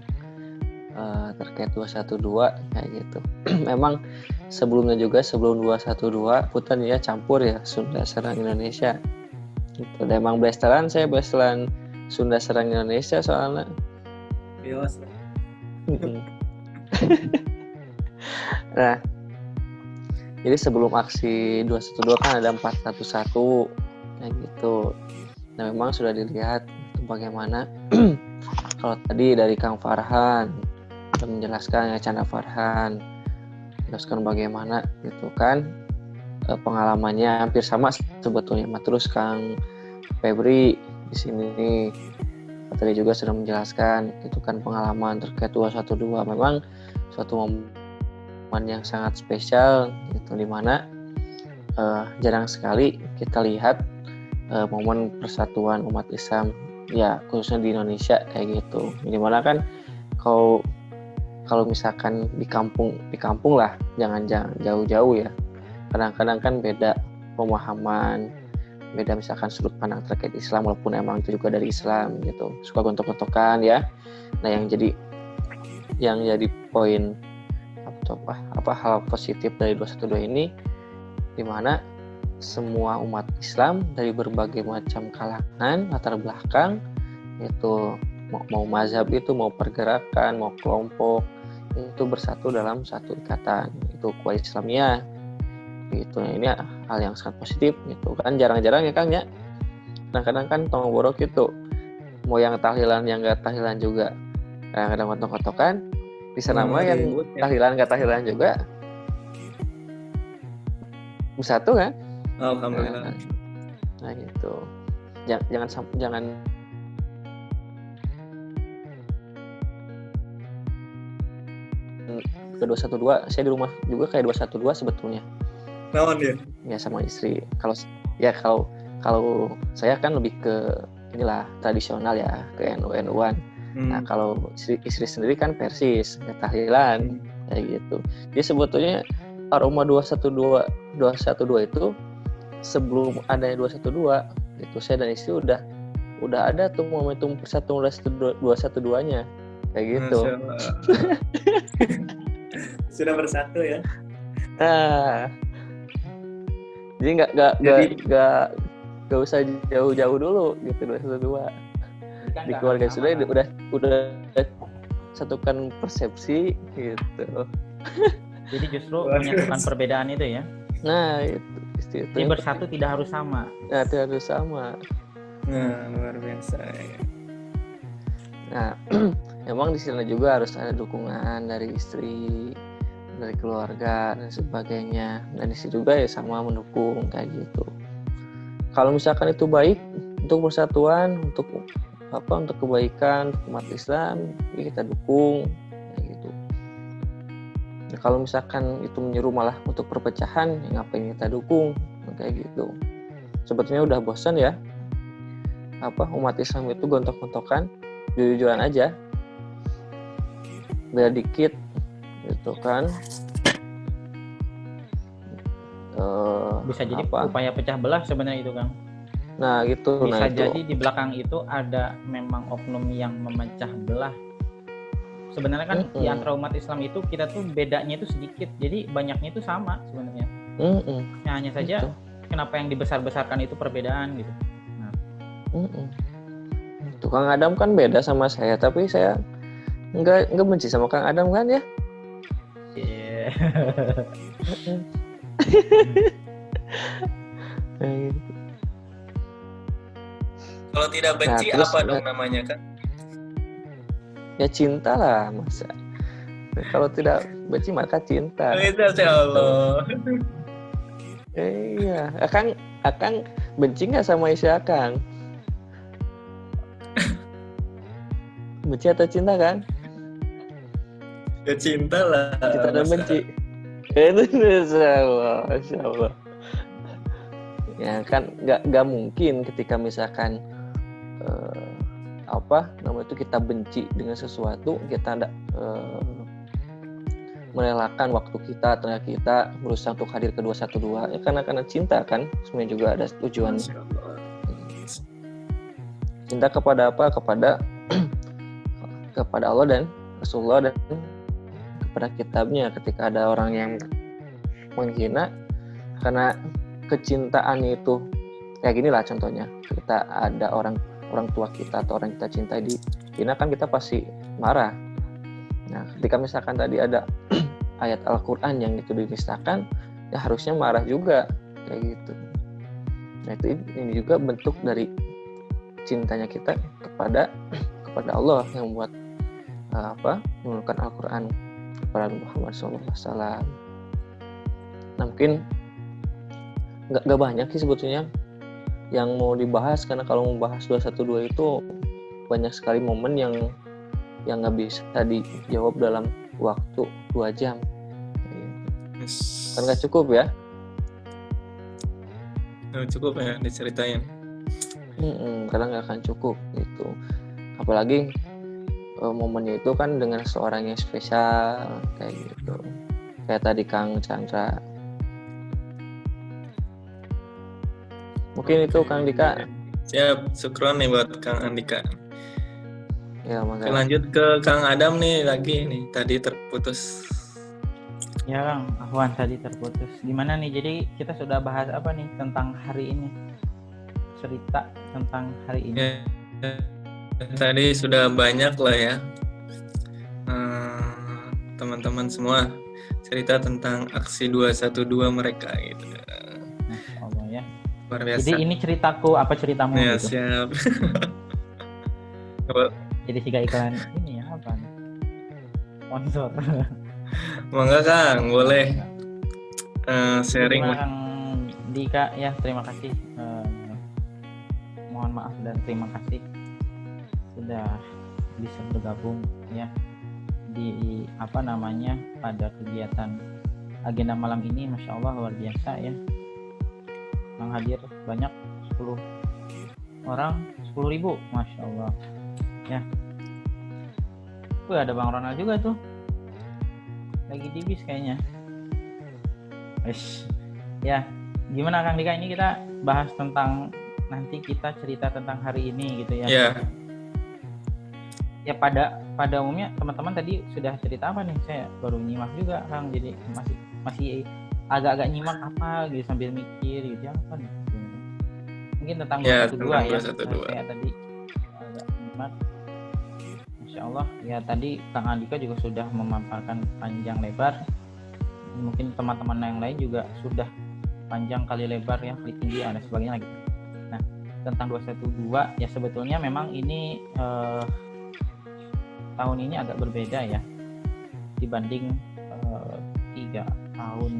[SPEAKER 9] terkait 212 kayak gitu. Memang sebelum 212 putan ya campur ya Sunda serang Indonesia gitu. Dan emang saya bestelan Sunda serang Indonesia soalnya
[SPEAKER 1] Bios.
[SPEAKER 9] Nah, jadi sebelum aksi 212 kan ada 411 kayak gitu. Nah memang sudah dilihat bagaimana kalau tadi dari Kang Farhan sudah menjelaskan ya, Chandra Farhan menjelaskan bagaimana gitu kan pengalamannya hampir sama sebetulnya. Terus Kang Febri di sini tadi juga sudah menjelaskan itu kan pengalaman terkait 212. Memang suatu momen yang sangat spesial gitu, dimana jarang sekali kita lihat momen persatuan umat Islam ya khususnya di Indonesia kayak gitu. Dimana kan kalau misalkan di kampung lah jangan jauh-jauh ya, kadang-kadang kan beda pemahaman, beda misalkan sudut pandang terkait Islam walaupun emang itu juga dari Islam gitu, suka gontok-gontokan ya. Nah yang jadi poin hal positif dari 212 ini dimana semua umat Islam dari berbagai macam kalangan latar belakang itu mau mazhab itu mau pergerakan mau kelompok itu bersatu dalam satu ikatan itu ukhuwah Islamiyah gitu. Ini hal yang sangat positif gitu kan, jarang-jarang ya Kang ya, kadang-kadang kan tong borok itu mau yang tahlilan yang nggak tahlilan juga kadang-kadang kotok-kotokan, di sana mah yang
[SPEAKER 1] ribut ya.
[SPEAKER 9] tahlilan nggak tahlilan juga bersatu kan.
[SPEAKER 1] Alhamdulillah.
[SPEAKER 9] Nah gitu, jangan ke 212. Saya di rumah juga kayak 212 sebetulnya.
[SPEAKER 1] Naon dia?
[SPEAKER 9] Ya sama istri. Kalau saya kan lebih ke inilah tradisional ya, ke NU-NU-an. Nah kalau istri sendiri kan persis, tahlilan kayak gitu. Jadi sebetulnya aroma 212 itu sebelum adanya 212 itu saya dan istri udah ada tuh momentum persatuan 212-nya kayak gitu.
[SPEAKER 1] Sudah bersatu ya.
[SPEAKER 9] Nah, jadi nggak usah jauh-jauh dulu gitu 212. Di keluarga sudah satukan persepsi gitu.
[SPEAKER 4] Jadi justru menyatukan perbedaan itu ya.
[SPEAKER 9] Nah itu
[SPEAKER 4] Jadi bersatu tidak harus sama.
[SPEAKER 9] Nah tidak harus sama.
[SPEAKER 1] Nah luar biasa.
[SPEAKER 9] Nah memang di sana juga harus ada dukungan dari istri, dari keluarga dan sebagainya. Dan istri juga ya sama mendukung kayak gitu. Kalau misalkan itu baik untuk persatuan, untuk kebaikan untuk umat Islam, ya kita dukung kayak gitu. Nah, kalau misalkan itu menyeru malah untuk perpecahan, ya ngapain kita dukung kayak gitu. Sebetulnya udah bosan ya umat Islam itu gontok-gontokan, jujur-jujuran aja, beda dikit gitu kan.
[SPEAKER 4] Bisa jadi upaya pecah belah sebenarnya itu Kang.
[SPEAKER 9] Nah gitu.
[SPEAKER 4] Bisa jadi di belakang itu ada memang oknum yang memecah belah. Sebenarnya kan di antara umat Islam itu kita tuh bedanya itu sedikit, jadi banyaknya itu sama sebenarnya. Nah, hanya saja kenapa yang dibesar-besarkan itu perbedaan gitu. Nah.
[SPEAKER 9] Kang Adam kan beda sama saya, tapi saya nggak benci sama Kang Adam kan ya?
[SPEAKER 4] Iya.
[SPEAKER 1] Kalau tidak benci apa dong namanya kan?
[SPEAKER 9] Ya cinta lah masa. Kalau tidak benci maka cinta.
[SPEAKER 1] Insya Allah.
[SPEAKER 9] Iya, Akang benci nggak sama istri Akang? Benci atau cinta kan?
[SPEAKER 1] Ya cinta lah.
[SPEAKER 9] Cinta dan benci. Itu Insya Allah. Ya kan nggak mungkin ketika misalkan itu kita benci dengan sesuatu, kita merelakan waktu kita, tenaga kita berusaha untuk hadir ke 212 ya karena cinta kan, sebenarnya juga ada tujuan. Cinta kepada apa? Kepada Allah dan Rasulullah dan kepada kitabnya. Ketika ada orang yang menghina karena kecintaan itu kayak gini lah contohnya, kita ada orang tua kita atau orang kita cintai dihina kan kita pasti marah. Nah ketika misalkan tadi ada ayat Al-Quran yang itu dinistakan, ya harusnya marah juga kayak gitu. Nah ini juga bentuk dari cintanya kita kepada Allah yang membuat menurunkan Al-Quran kepada Muhammad SAW. Nah mungkin nggak banyak sih sebetulnya yang mau dibahas, karena kalau membahas 212 itu banyak sekali momen yang nggak bisa dijawab dalam waktu 2 jam. Kan nggak cukup ya?
[SPEAKER 1] Nggak cukup ya diceritain.
[SPEAKER 9] Karena nggak akan cukup gitu. Apalagi momennya itu kan dengan seorang yang spesial kayak gitu. Kayak tadi Kang Chandra. Mungkin itu Kang Dika.
[SPEAKER 1] Siap, syukron nih buat Kang Andika.
[SPEAKER 9] Ya,
[SPEAKER 1] Oke, lanjut ke Kang Adam nih lagi nih. Tadi terputus.
[SPEAKER 4] Ya Kang, Ahwan tadi terputus. Gimana nih? Jadi kita sudah bahas apa nih tentang hari ini? Cerita tentang hari ini.
[SPEAKER 1] Ya, tadi sudah banyak lah ya. Teman-teman semua cerita tentang aksi 212 mereka gitu.
[SPEAKER 4] Masya Allah ya.
[SPEAKER 1] Luar biasa.
[SPEAKER 4] Jadi ini ceritaku, apa ceritamu
[SPEAKER 1] ya,
[SPEAKER 4] gitu?
[SPEAKER 1] Siap.
[SPEAKER 4] Jadi tiga iklan ini ya apa nih? Sponsor.
[SPEAKER 1] Mangga Kang, boleh sharing.
[SPEAKER 4] Gimana Kang Dika ya, terima kasih. Mohon maaf dan terima kasih sudah bisa bergabung ya di pada kegiatan agenda malam ini. Masya Allah luar biasa ya, yang hadir banyak 10 orang, 10.000, Masya Allah ya. Ada Bang Ronald juga tuh lagi di bis kayaknya. Ya, gimana Kang Dika, ini kita bahas tentang, nanti kita cerita tentang hari ini gitu ya.
[SPEAKER 1] Yeah.
[SPEAKER 4] Ya pada umumnya teman-teman tadi sudah cerita apa nih, saya baru nyimak juga Kang, jadi masih agak-agak nyimak apa gitu sambil mikir gitu ya, apa nih mungkin tentang 212 ya. Saya tadi agak nyimak. Masya Allah ya, tadi Kang Andika juga sudah memaparkan panjang lebar, mungkin teman-teman yang lain juga sudah panjang kali lebar ya, kali tinggi dan sebagainya gitu. Nah, tentang 212 ya, sebetulnya memang ini tahun ini agak berbeda ya dibanding 3 tahun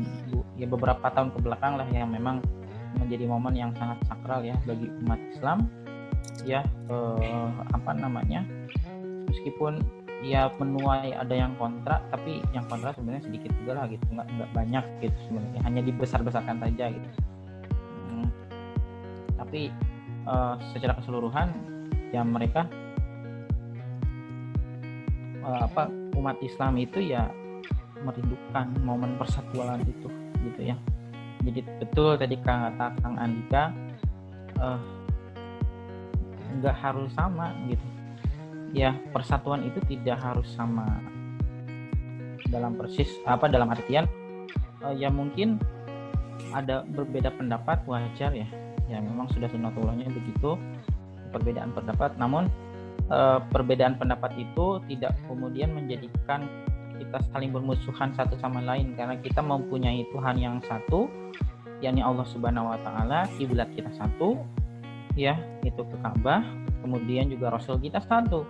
[SPEAKER 4] ya, beberapa tahun kebelakang lah, yang memang menjadi momen yang sangat sakral ya bagi umat Islam ya. Meskipun ya menuai ada yang kontra, tapi yang kontra sebenarnya sedikit juga lah gitu, nggak banyak gitu sebenarnya, hanya dibesar-besarkan saja gitu. Tapi secara keseluruhan ya mereka umat Islam itu ya merindukan momen persatuan itu gitu ya. Jadi betul tadi kata Kang Andika, nggak harus sama gitu ya, persatuan itu tidak harus sama dalam dalam artian ya mungkin ada berbeda pendapat, wajar ya memang sudah sunatullahnya begitu, perbedaan pendapat. Namun perbedaan pendapat itu tidak kemudian menjadikan kita saling bermusuhan satu sama lain, karena kita mempunyai Tuhan yang satu, yakni Allah Subhanahu wa taala, kiblat kita satu ya, itu ke Ka'bah, kemudian juga Rasul kita satu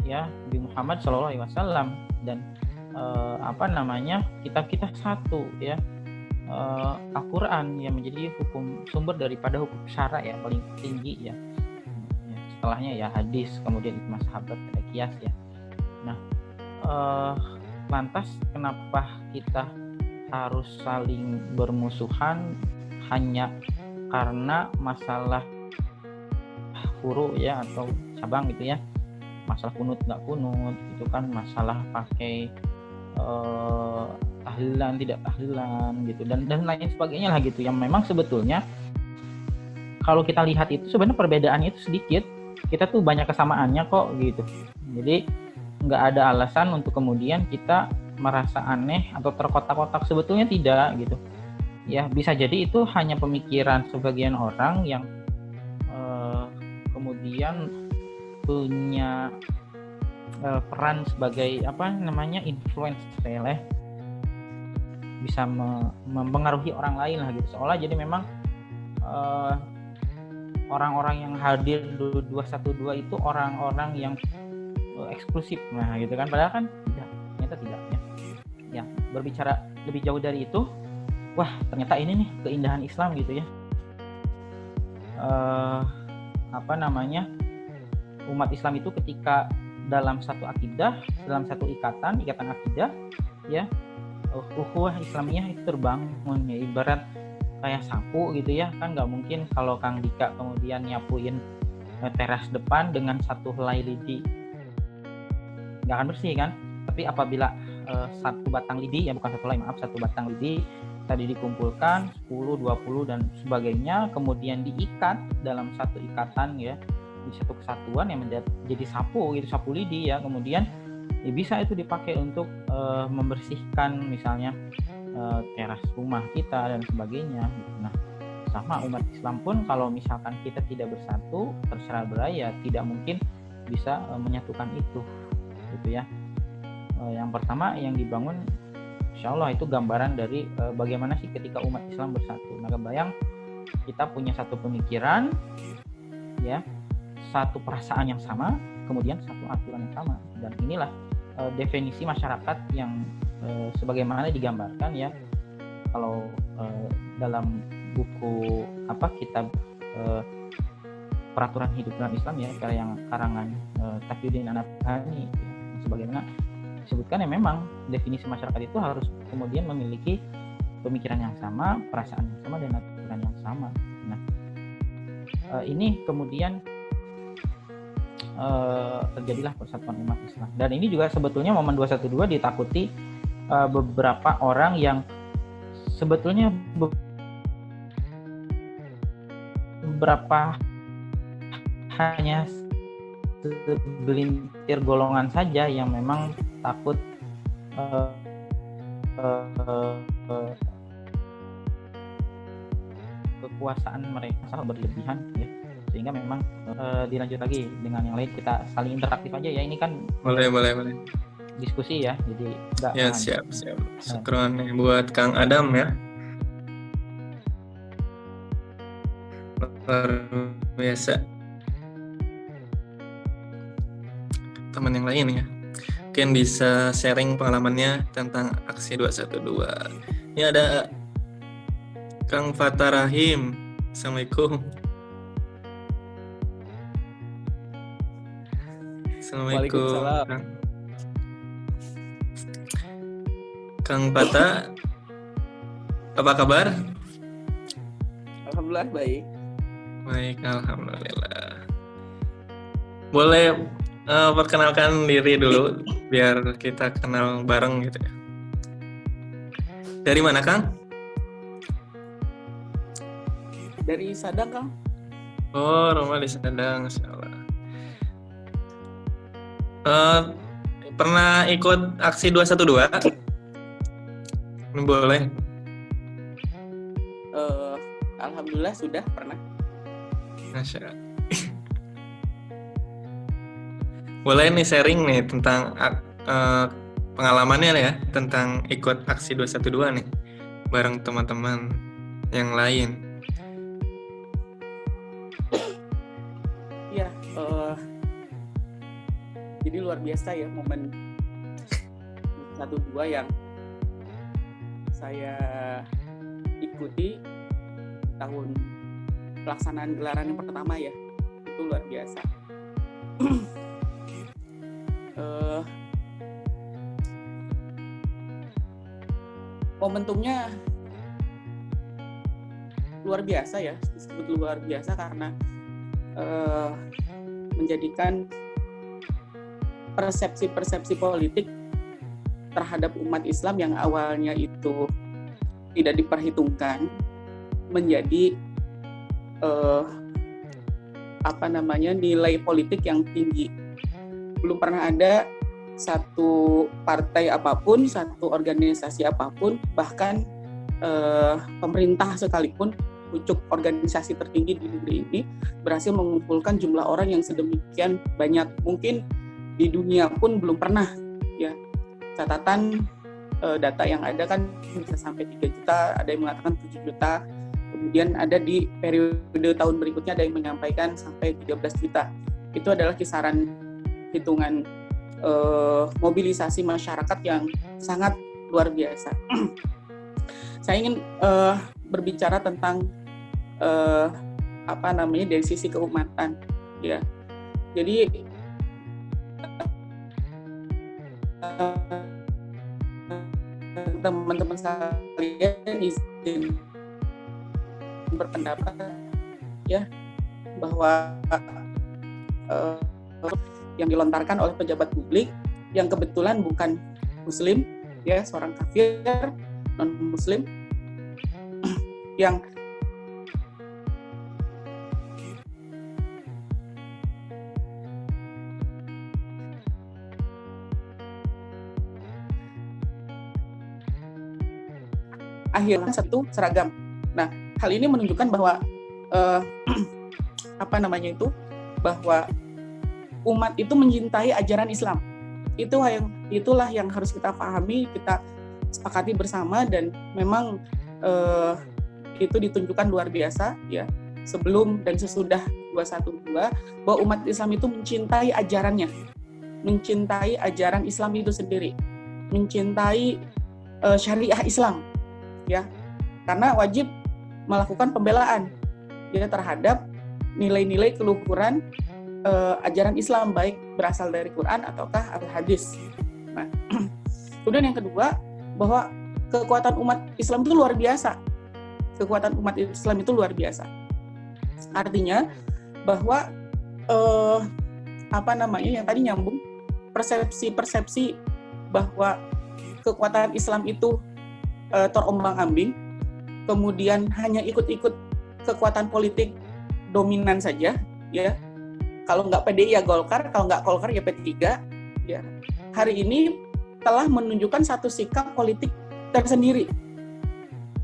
[SPEAKER 4] ya, Nabi Muhammad SAW, dan kitab kita satu ya, Al-Quran yang menjadi sumber daripada hukum syara ya paling tinggi ya. Setelahnya ya hadis, kemudian ijma sahabat, ada qiyas ya. Nah, lantas kenapa kita harus saling bermusuhan hanya karena masalah furu ya, atau cabang gitu ya, masalah kunut nggak kunut itu kan, masalah pakai tahlilan tidak tahlilan gitu, dan lain sebagainya lah gitu, yang memang sebetulnya kalau kita lihat itu sebenarnya perbedaannya itu sedikit, kita tuh banyak kesamaannya kok gitu. Jadi nggak ada alasan untuk kemudian kita merasa aneh atau terkotak-kotak, sebetulnya tidak gitu ya. Bisa jadi itu hanya pemikiran sebagian orang yang kemudian punya peran sebagai influencer ya, bisa mempengaruhi orang lain lah gitu, seolah jadi memang orang-orang yang hadir 212 itu orang-orang yang eksklusif, nah gitu kan, padahal kan ternyata tidak ya. Berbicara lebih jauh dari itu, wah ternyata ini nih keindahan Islam gitu ya. Umat Islam itu ketika dalam satu akidah, dalam satu ikatan akidah ya, ukhuwah Islamiyah itu terbangun ya, ibarat kayak sapu gitu ya kan. Nggak mungkin kalau Kang Dika kemudian nyapuin teras depan dengan satu helai lidi, nggak akan bersih kan. Tapi apabila satu batang lidi, ya bukan satu helai, satu batang lidi tadi dikumpulkan 10, 20 dan sebagainya, kemudian diikat dalam satu ikatan ya, di satu kesatuan yang menjadi sapu gitu, sapu lidi ya, kemudian ya bisa itu dipakai untuk membersihkan misalnya teras rumah kita dan sebagainya gitu. Nah, sama umat Islam pun kalau misalkan kita tidak bersatu, terserah beraya, tidak mungkin bisa menyatukan itu gitu ya. Yang pertama yang dibangun, insya Allah itu gambaran dari bagaimana sih ketika umat Islam bersatu. Nah, kebayang kita punya satu pemikiran ya, satu perasaan yang sama, kemudian satu aturan yang sama. Dan inilah definisi masyarakat yang sebagaimana digambarkan ya kalau dalam buku kitab peraturan hidup dalam Islam ya yang karangan Taqiyuddin An-Nabhani sebagaimana disebutkan ya memang definisi masyarakat itu harus kemudian memiliki pemikiran yang sama, perasaan yang sama, dan aturan yang sama. Nah, ini kemudian terjadilah persatuan umat Islam. Dan ini juga sebetulnya momen 212 ditakuti beberapa orang yang sebetulnya beberapa hanya segelintir golongan saja yang memang takut kekuasaan mereka sangat berlebihan ya, sehingga memang dilanjut lagi dengan yang lain, kita saling interaktif aja ya. Ini kan
[SPEAKER 1] boleh
[SPEAKER 4] diskusi ya, jadi enggak
[SPEAKER 1] ya siap syukron buat Kang Adam ya, luar biasa. Teman yang lain ya mungkin bisa sharing pengalamannya tentang aksi 212. Ini ada Kang Fathar Rahim. Assalamualaikum. Assalamualaikum. Kang Fathar, apa kabar?
[SPEAKER 8] Alhamdulillah baik.
[SPEAKER 1] Baik, alhamdulillah. Boleh perkenalkan diri dulu biar kita kenal bareng gitu ya. Dari mana, Kang?
[SPEAKER 8] Dari Sadang, Kang.
[SPEAKER 1] Oh, rumah di Sadang, insyaallah. Pernah ikut aksi 212? Boleh.
[SPEAKER 8] Alhamdulillah sudah pernah.
[SPEAKER 1] Masya Allah. Boleh nih sharing nih tentang pengalamannya ya tentang ikut aksi 212 nih bareng teman-teman yang lain.
[SPEAKER 8] Iya, jadi luar biasa ya momen 12 yang saya ikuti tahun pelaksanaan gelaran yang pertama ya, itu luar biasa. Momentumnya luar biasa ya, disebut luar biasa karena menjadikan persepsi politik terhadap umat Islam yang awalnya itu tidak diperhitungkan menjadi nilai politik yang tinggi. Belum pernah ada satu partai apapun, satu organisasi apapun, bahkan pemerintah sekalipun, pucuk organisasi tertinggi di negeri ini berhasil mengumpulkan jumlah orang yang sedemikian banyak. Mungkin di dunia pun belum pernah ya. Catatan data yang ada kan bisa sampai 3 juta, ada yang mengatakan 7 juta. Kemudian ada di periode tahun berikutnya ada yang menyampaikan sampai 13 juta. Itu adalah kisaran hitungan mobilisasi masyarakat yang sangat luar biasa. Saya ingin berbicara tentang dari sisi keumatan ya. Jadi teman-teman sekalian izin berpendapat ya bahwa yang dilontarkan oleh pejabat publik yang kebetulan bukan muslim ya, seorang kafir non muslim yang akhirnya satu seragam. Nah, hal ini menunjukkan bahwa bahwa umat itu mencintai ajaran Islam. Itulah yang harus kita pahami, kita sepakati bersama, dan memang itu ditunjukkan luar biasa ya sebelum dan sesudah 212 bahwa umat Islam itu mencintai ajarannya, mencintai ajaran Islam itu sendiri, mencintai syariah Islam, ya, karena wajib melakukan pembelaan ya terhadap nilai-nilai keluhuran ajaran Islam, baik berasal dari Quran ataukah al-hadis. Nah, kemudian yang kedua, bahwa kekuatan umat Islam itu luar biasa. Kekuatan umat Islam itu luar biasa. Artinya bahwa yang tadi nyambung, persepsi bahwa kekuatan Islam itu terombang-ambing, kemudian hanya ikut-ikut kekuatan politik dominan saja, ya. Kalau nggak PDI ya Golkar, kalau nggak Golkar ya P3, ya. Hari ini telah menunjukkan satu sikap politik tersendiri,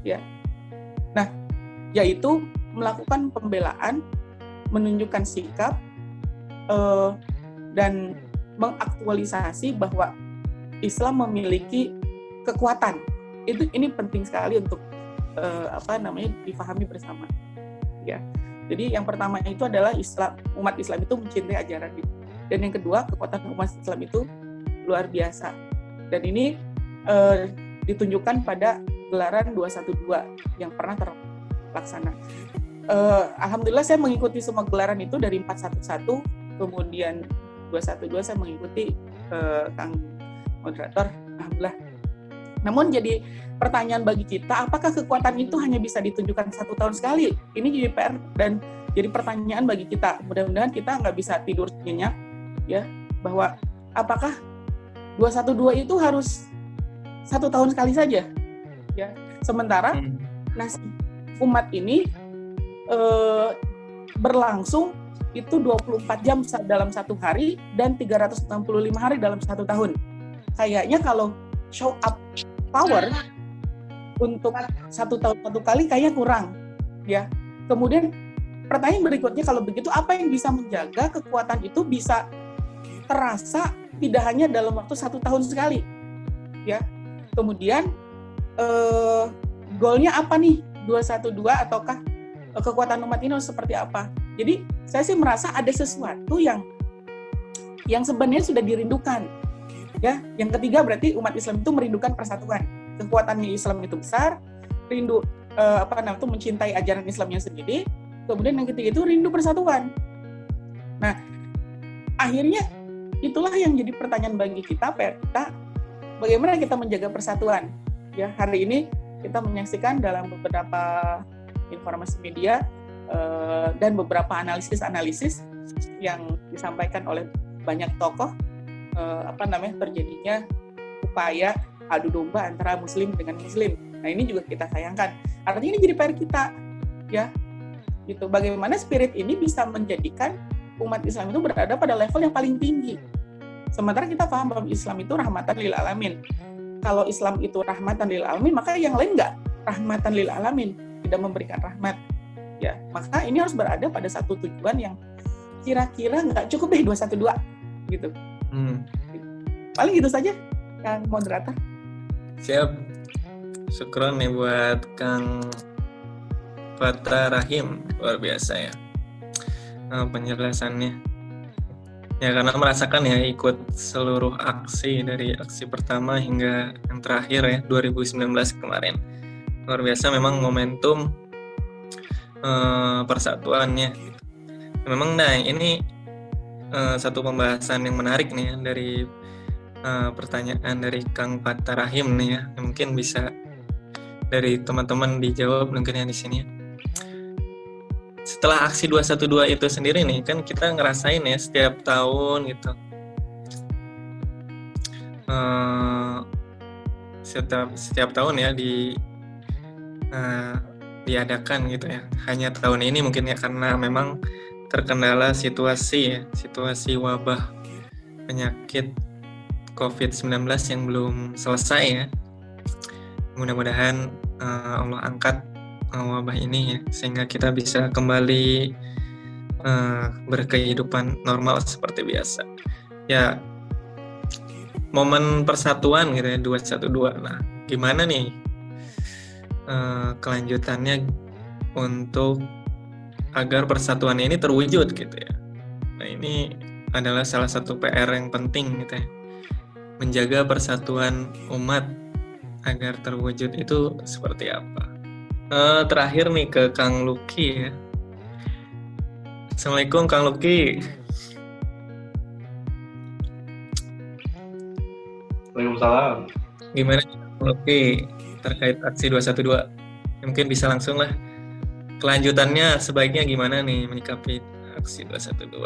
[SPEAKER 8] ya. Nah, yaitu melakukan pembelaan, menunjukkan sikap dan mengaktualisasi bahwa Islam memiliki kekuatan. Ini penting sekali untuk dipahami bersama, ya. Jadi yang pertama itu adalah umat Islam itu mencintai ajaran itu. Dan yang kedua, kekuatan umat Islam itu luar biasa. Dan ini ditunjukkan pada gelaran 212 yang pernah terlaksana. Alhamdulillah saya mengikuti semua gelaran itu dari 411, kemudian 212 saya mengikuti Kang moderator. Alhamdulillah. Namun jadi pertanyaan bagi kita, apakah kekuatan itu hanya bisa ditunjukkan 1 tahun sekali? Ini jadi PR dan jadi pertanyaan bagi kita. Mudah-mudahan kita nggak bisa tidur nyenyak, ya, bahwa apakah 212 itu harus 1 tahun sekali saja, ya. Sementara nasib umat ini berlangsung itu 24 jam dalam 1 hari dan 365 hari dalam 1 tahun. Kayaknya kalau show up power untuk 1 tahun 1 kali kayaknya kurang, ya. Kemudian pertanyaan berikutnya, kalau begitu apa yang bisa menjaga kekuatan itu bisa terasa tidak hanya dalam waktu 1 tahun sekali, ya. Kemudian goalnya apa nih 212, ataukah kekuatan umat ini seperti apa? Jadi saya sih merasa ada sesuatu yang sebenarnya sudah dirindukan, ya. Yang ketiga berarti umat Islam itu merindukan persatuan. Kekuatannya Islam itu besar, rindu mencintai ajaran Islamnya sendiri. Kemudian yang ketiga itu rindu persatuan. Nah, akhirnya itulah yang jadi pertanyaan bagi kita, PR kita, bagaimana kita menjaga persatuan. Ya, hari ini kita menyaksikan dalam beberapa informasi media dan beberapa analisis yang disampaikan oleh banyak tokoh, terjadinya upaya adu domba antara muslim dengan muslim. Nah, ini juga kita sayangkan. Artinya ini jadi PR kita, ya. Gitu. Bagaimana spirit ini bisa menjadikan umat Islam itu berada pada level yang paling tinggi. Sementara kita paham bahwa Islam itu rahmatan lil alamin. Kalau Islam itu rahmatan lil alamin, maka yang lain enggak rahmatan lil alamin, tidak memberikan rahmat. Ya, maka ini harus berada pada satu tujuan yang kira-kira enggak cukup deh 212 gitu. Paling gitu saja, Kang moderator.
[SPEAKER 1] Siap. Syukron nih buat Kang Fathar Rahim, luar biasa ya penjelasannya. Ya, karena merasakan ya ikut seluruh aksi dari aksi pertama hingga yang terakhir ya 2019 kemarin. Luar biasa memang momentum persatuannya. Memang ini satu pembahasan yang menarik nih ya, dari pertanyaan dari Kang Fathar Rahim nih ya. Mungkin bisa dari teman-teman dijawab mungkin yang di sini ya. Setelah aksi 212 itu sendiri nih, kan kita ngerasain ya setiap tahun gitu. Setiap tahun ya diadakan gitu ya. Hanya tahun ini mungkin ya karena memang terkendala situasi wabah penyakit COVID-19 yang belum selesai ya. Mudah-mudahan Allah angkat wabah ini ya, sehingga kita bisa kembali berkehidupan normal seperti biasa. Ya, momen persatuan gitu ya 212. Nah, gimana nih kelanjutannya untuk agar persatuan ini terwujud gitu ya. Nah, ini adalah salah satu PR yang penting gitu ya. Menjaga persatuan umat agar terwujud itu seperti apa. Terakhir nih ke Kang Lucky ya. Assalamualaikum Kang Lucky.
[SPEAKER 5] Waalaikumsalam.
[SPEAKER 1] Gimana Kang Lucky terkait aksi 212? Mungkin bisa langsung lah. Kelanjutannya sebaiknya gimana nih menyikapi aksi 212?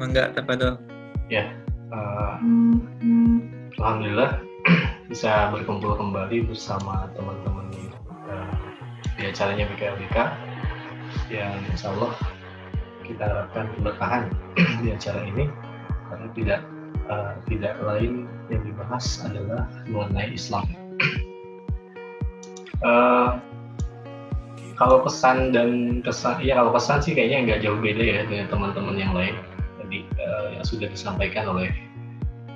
[SPEAKER 1] Mangga, tafadhol.
[SPEAKER 5] Ya, alhamdulillah bisa berkumpul kembali bersama teman-teman di acaranya BKLBK yang insya Allah kita harapkan bertahan di acara ini, karena tidak lain yang dibahas adalah mengenai Islam. Kalau pesan dan kesan, ya kalau pesan sih kayaknya nggak jauh beda ya dengan teman-teman yang lain tadi yang sudah disampaikan oleh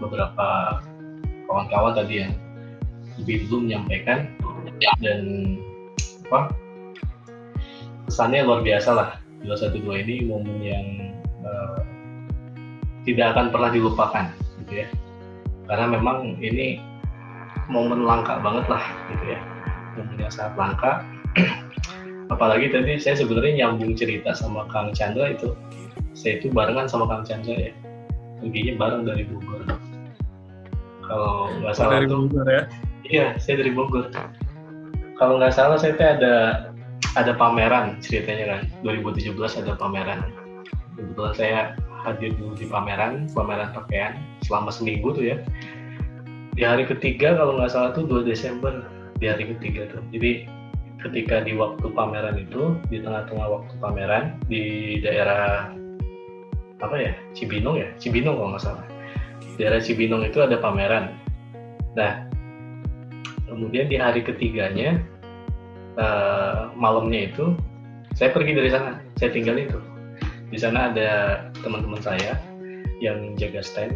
[SPEAKER 5] beberapa kawan-kawan tadi yang lebih dulu menyampaikan, dan pesannya luar biasa lah. 212 ini momen yang tidak akan pernah dilupakan gitu ya, karena memang ini momen langka banget lah gitu ya, momen yang sangat langka. Apalagi tadi saya sebenarnya nyambung cerita sama Kang Chandra itu, saya itu barengan sama Kang Chandra ya, perginya bareng dari Bogor. Kalau nggak salah
[SPEAKER 1] dari Bogor ya?
[SPEAKER 5] Iya, saya dari Bogor. Kalau nggak salah saya ada pameran ceritanya kan, 2017 ada pameran. Kebetulan saya hadir dulu di pameran pakaian selama seminggu tuh ya. Di hari ketiga kalau nggak salah tuh 2 Desember, di hari ketiga tuh. Jadi ketika di waktu pameran itu, di tengah-tengah waktu pameran di daerah apa ya, Cibinong kalau nggak salah. Daerah Cibinong itu ada pameran. Nah, kemudian di hari ketiganya malamnya itu saya pergi dari sana, saya tinggal itu. Di sana ada teman-teman saya yang jaga stand.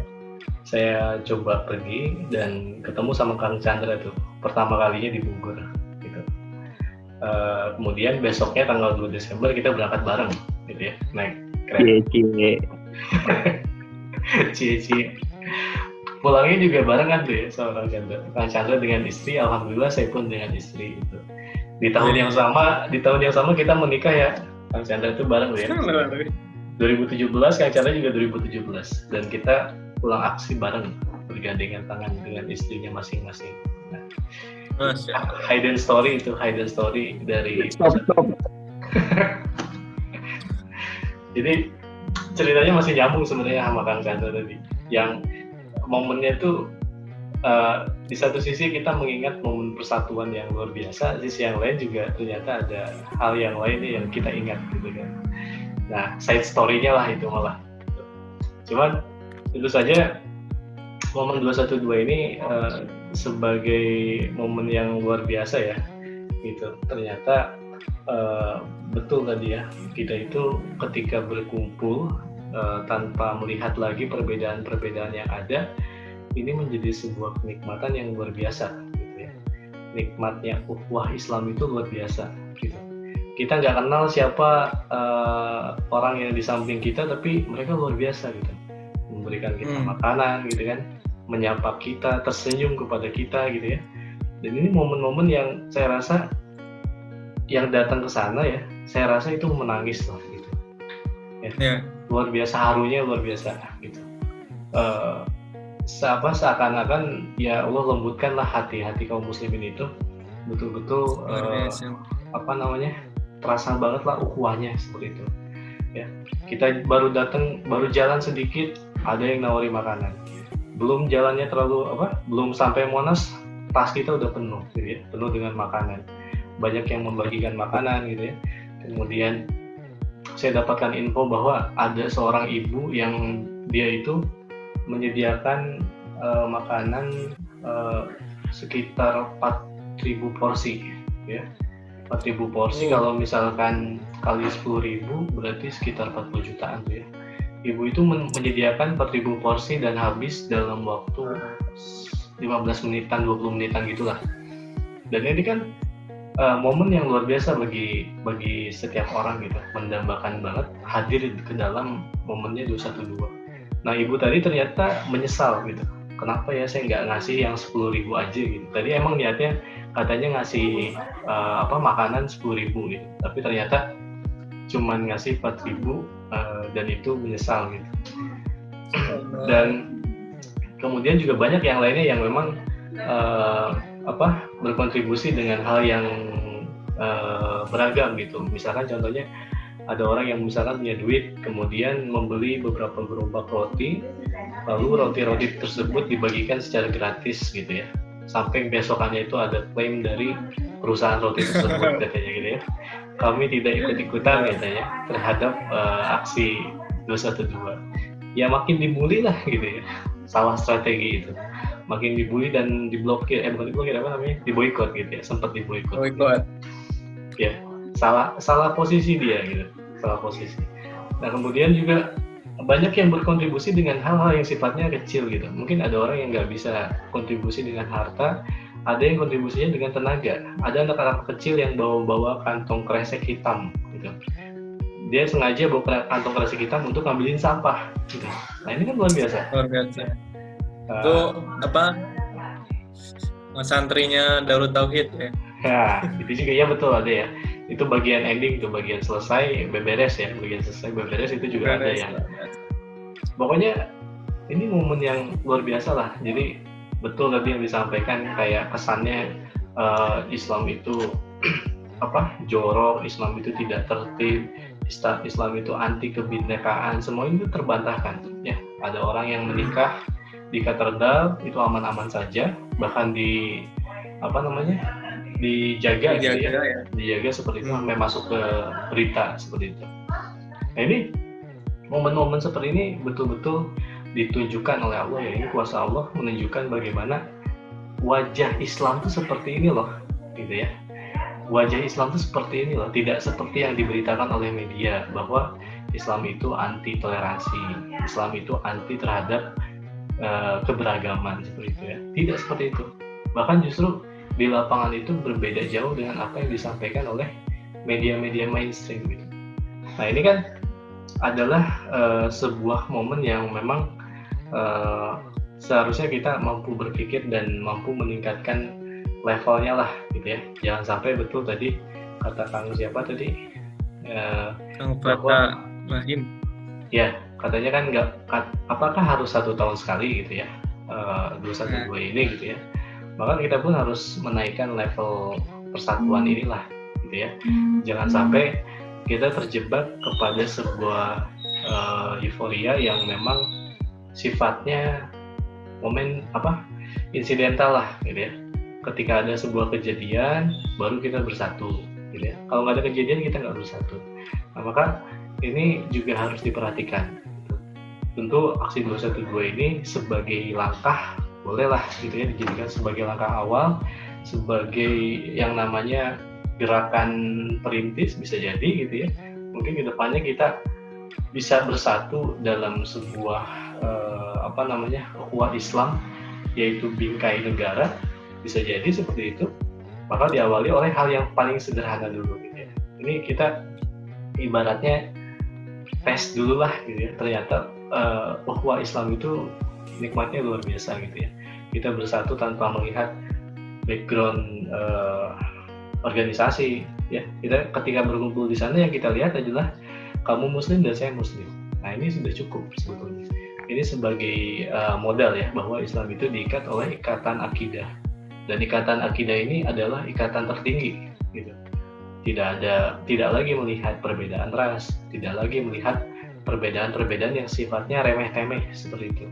[SPEAKER 5] Saya coba pergi dan ketemu sama Kang Chandra tuh, pertama kalinya di Bogor gitu. Kemudian besoknya tanggal 2 Desember kita berangkat bareng gitu ya, naik kereta. Cie. Pulangnya juga barengan tuh ya sama Kang Chandra. Kang Chandra dengan istri, alhamdulillah saya pun dengan istri itu. Di tahun yang sama kita menikah ya. Kang Chandra itu bareng ya. 2017, Kang Chandra juga 2017, dan kita pulang aksi bareng bergandengan tangan dengan istrinya masing-masing. Nah, hidden story dari stop. Jadi ceritanya masih nyambung sebenarnya sama Kang Chandra tadi. Yang momennya tuh di satu sisi kita mengingat momen persatuan yang luar biasa, di sisi yang lain juga ternyata ada hal yang lain yang kita ingat gitu kan. Nah, side story-nya lah itu malah. Cuman tentu saja momen 212 ini sebagai momen yang luar biasa ya gitu. Ternyata betul tadi ya, kita itu ketika berkumpul tanpa melihat lagi perbedaan-perbedaan yang ada, ini menjadi sebuah kenikmatan yang luar biasa gitu ya. Nikmatnya ukhuwah Islam itu luar biasa gitu. Kita nggak kenal siapa orang yang di samping kita, tapi mereka luar biasa gitu, memberikan kita makanan gitu kan, menyapa kita, tersenyum kepada kita gitu ya. Dan ini momen-momen yang saya rasa yang datang ke sana ya, saya rasa itu menangis loh gitu ya. Luar biasa, harunya luar biasa gitu. Seakan-akan ya Allah lembutkanlah hati-hati kaum muslimin itu, betul-betul terasa banget lah ukhuwahnya seperti itu ya. Kita baru jalan sedikit, ada yang nawari makanan, belum jalannya belum sampai Monas, tas kita udah penuh gitu ya, penuh dengan makanan, banyak yang membagikan makanan gitu ya. Kemudian saya dapatkan info bahwa ada seorang ibu yang dia itu menyediakan makanan sekitar 4.000 porsi ya. 4.000 porsi kalau misalkan kali 10.000 berarti sekitar 40 jutaan tuh ya. Ibu itu menyediakan 4.000 porsi dan habis dalam waktu 15 menitan, 20 menitan gitulah. Dan ini kan momen yang luar biasa bagi setiap orang gitu, mendambakan banget hadir ke dalam momennya 212. Nah ibu tadi ternyata menyesal gitu, kenapa ya saya nggak ngasih yang 10.000 aja gitu. Tadi emang niatnya katanya ngasih makanan 10.000 gitu, tapi ternyata cuman ngasih 4.000 dan itu menyesal gitu. Dan kemudian juga banyak yang lainnya yang memang berkontribusi dengan hal yang beragam gitu. Misalkan contohnya ada orang yang misalkan punya duit, kemudian membeli beberapa gerobak roti, lalu roti-roti tersebut dibagikan secara gratis gitu ya. Sampai besokannya itu ada klaim dari perusahaan roti tersebut katanya gitu ya. Kami tidak ikut-ikutan katanya terhadap aksi 212. Ya makin dibully lah gitu ya. Salah strategi itu. Makin dibully dan diblokir, bukan diblokir apa namanya? Diboikot gitu ya. Sempat diboikot. Ya, salah posisi dia gitu. Salah posisi. Nah, kemudian juga banyak yang berkontribusi dengan hal-hal yang sifatnya kecil gitu. Mungkin ada orang yang nggak bisa kontribusi dengan harta, ada yang kontribusinya dengan tenaga. Ada anak-anak kecil yang bawa kantong kresek hitam gitu. Dia sengaja bawa kantong kresek hitam untuk ngambilin sampah gitu. Nah ini kan luar biasa.
[SPEAKER 1] Itu santrinya Darut Tauhid ya.
[SPEAKER 5] Ya, itu juga ya betul ada ya. Itu bagian ending tuh, bagian selesai beberes ya, bagian selesai beberes itu juga ada yang. Pokoknya ini momen yang luar biasa lah. Jadi betul tadi yang disampaikan, kayak kesannya Islam itu jorok, Islam itu tidak tertib, Islam itu anti kebinekaan, semua itu terbantahkan ya. Ada orang yang menikah di katedral itu aman-aman saja, bahkan dijaga gitu ya. Dijaga seperti itu sampai masuk ke berita seperti itu. Nah ini momen-momen seperti ini betul-betul ditunjukkan oleh Allah ya. Ini kuasa Allah menunjukkan bagaimana wajah Islam itu seperti ini loh gitu ya. Wajah Islam itu seperti ini loh, tidak seperti yang diberitakan oleh media bahwa Islam itu anti toleransi, Islam itu anti terhadap keberagaman seperti itu ya. Tidak seperti itu. Bahkan justru di lapangan itu berbeda jauh dengan apa yang disampaikan oleh media-media mainstream gitu. Nah ini kan adalah sebuah momen yang memang seharusnya kita mampu berpikir dan mampu meningkatkan levelnya lah gitu ya. Jangan sampai betul tadi kata Kang siapa tadi
[SPEAKER 1] Kang Fata Rahim
[SPEAKER 5] ya, katanya kan nggak, apakah harus 1 tahun sekali gitu ya 212 ini gitu ya. Maka kita pun harus menaikkan level persatuan inilah gitu ya. Jangan sampai kita terjebak kepada sebuah euforia yang memang sifatnya insidental lah gitu ya. Ketika ada sebuah kejadian baru kita bersatu gitu ya. Kalau nggak ada kejadian kita nggak bersatu. Nah, maka ini juga harus diperhatikan gitu. Tentu aksi 212 ini sebagai langkah bolehlah gitu ya, dijadikan sebagai langkah awal, sebagai yang namanya gerakan perintis bisa jadi gitu ya. Mungkin kedepannya kita bisa bersatu dalam sebuah ukhuwah Islam, yaitu bingkai negara, bisa jadi seperti itu. Maka diawali oleh hal yang paling sederhana dulu gitu ya. Ini kita ibaratnya tes dulu lah gitu ya. Ternyata ukhuwah Islam itu nikmatnya luar biasa gitu ya. Kita bersatu tanpa melihat background organisasi ya. Kita ketika berkumpul di sana yang kita lihat adalah kamu muslim dan saya muslim. Nah ini sudah cukup sebetulnya. Ini sebagai modal ya, bahwa Islam itu diikat oleh ikatan akidah, dan ikatan akidah ini adalah ikatan tertinggi gitu. Tidak lagi melihat perbedaan ras, tidak lagi melihat perbedaan-perbedaan yang sifatnya remeh-temeh seperti itu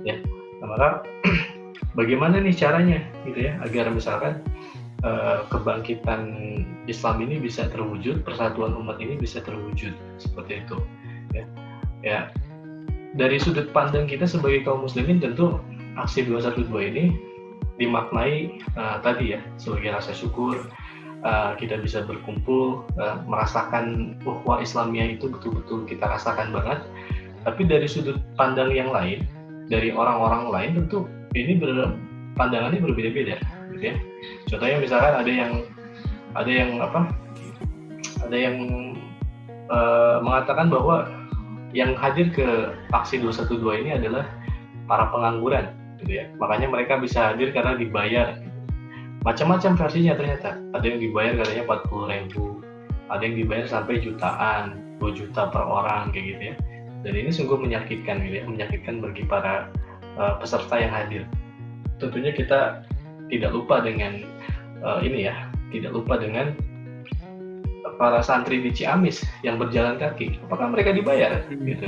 [SPEAKER 5] ya. Nah, maka bagaimana nih caranya gitu ya, agar misalkan kebangkitan Islam ini bisa terwujud, persatuan umat ini bisa terwujud seperti itu ya. Dari sudut pandang kita sebagai kaum muslimin, tentu aksi 212 ini dimaknai tadi ya sebagai rasa syukur, kita bisa berkumpul, merasakan ukhuwah Islamiyah itu betul-betul kita rasakan banget. Tapi dari sudut pandang yang lain, dari orang-orang lain, tentu ini pandangannya berbeda-beda gitu ya. Contohnya misalkan ada yang ada yang mengatakan bahwa yang hadir ke aksi 212 ini adalah para pengangguran gitu ya. Makanya mereka bisa hadir karena dibayar. Macam-macam versinya ternyata. Ada yang dibayar katanya 40.000, ada yang dibayar sampai jutaan, 2 juta per orang kayak gitu ya. Dan ini sungguh menyakitkan gitu ya, menyakitkan bagi para peserta yang hadir. Tentunya kita tidak lupa dengan tidak lupa dengan para santri di Ciamis yang berjalan kaki. Apakah mereka dibayar? Gitu.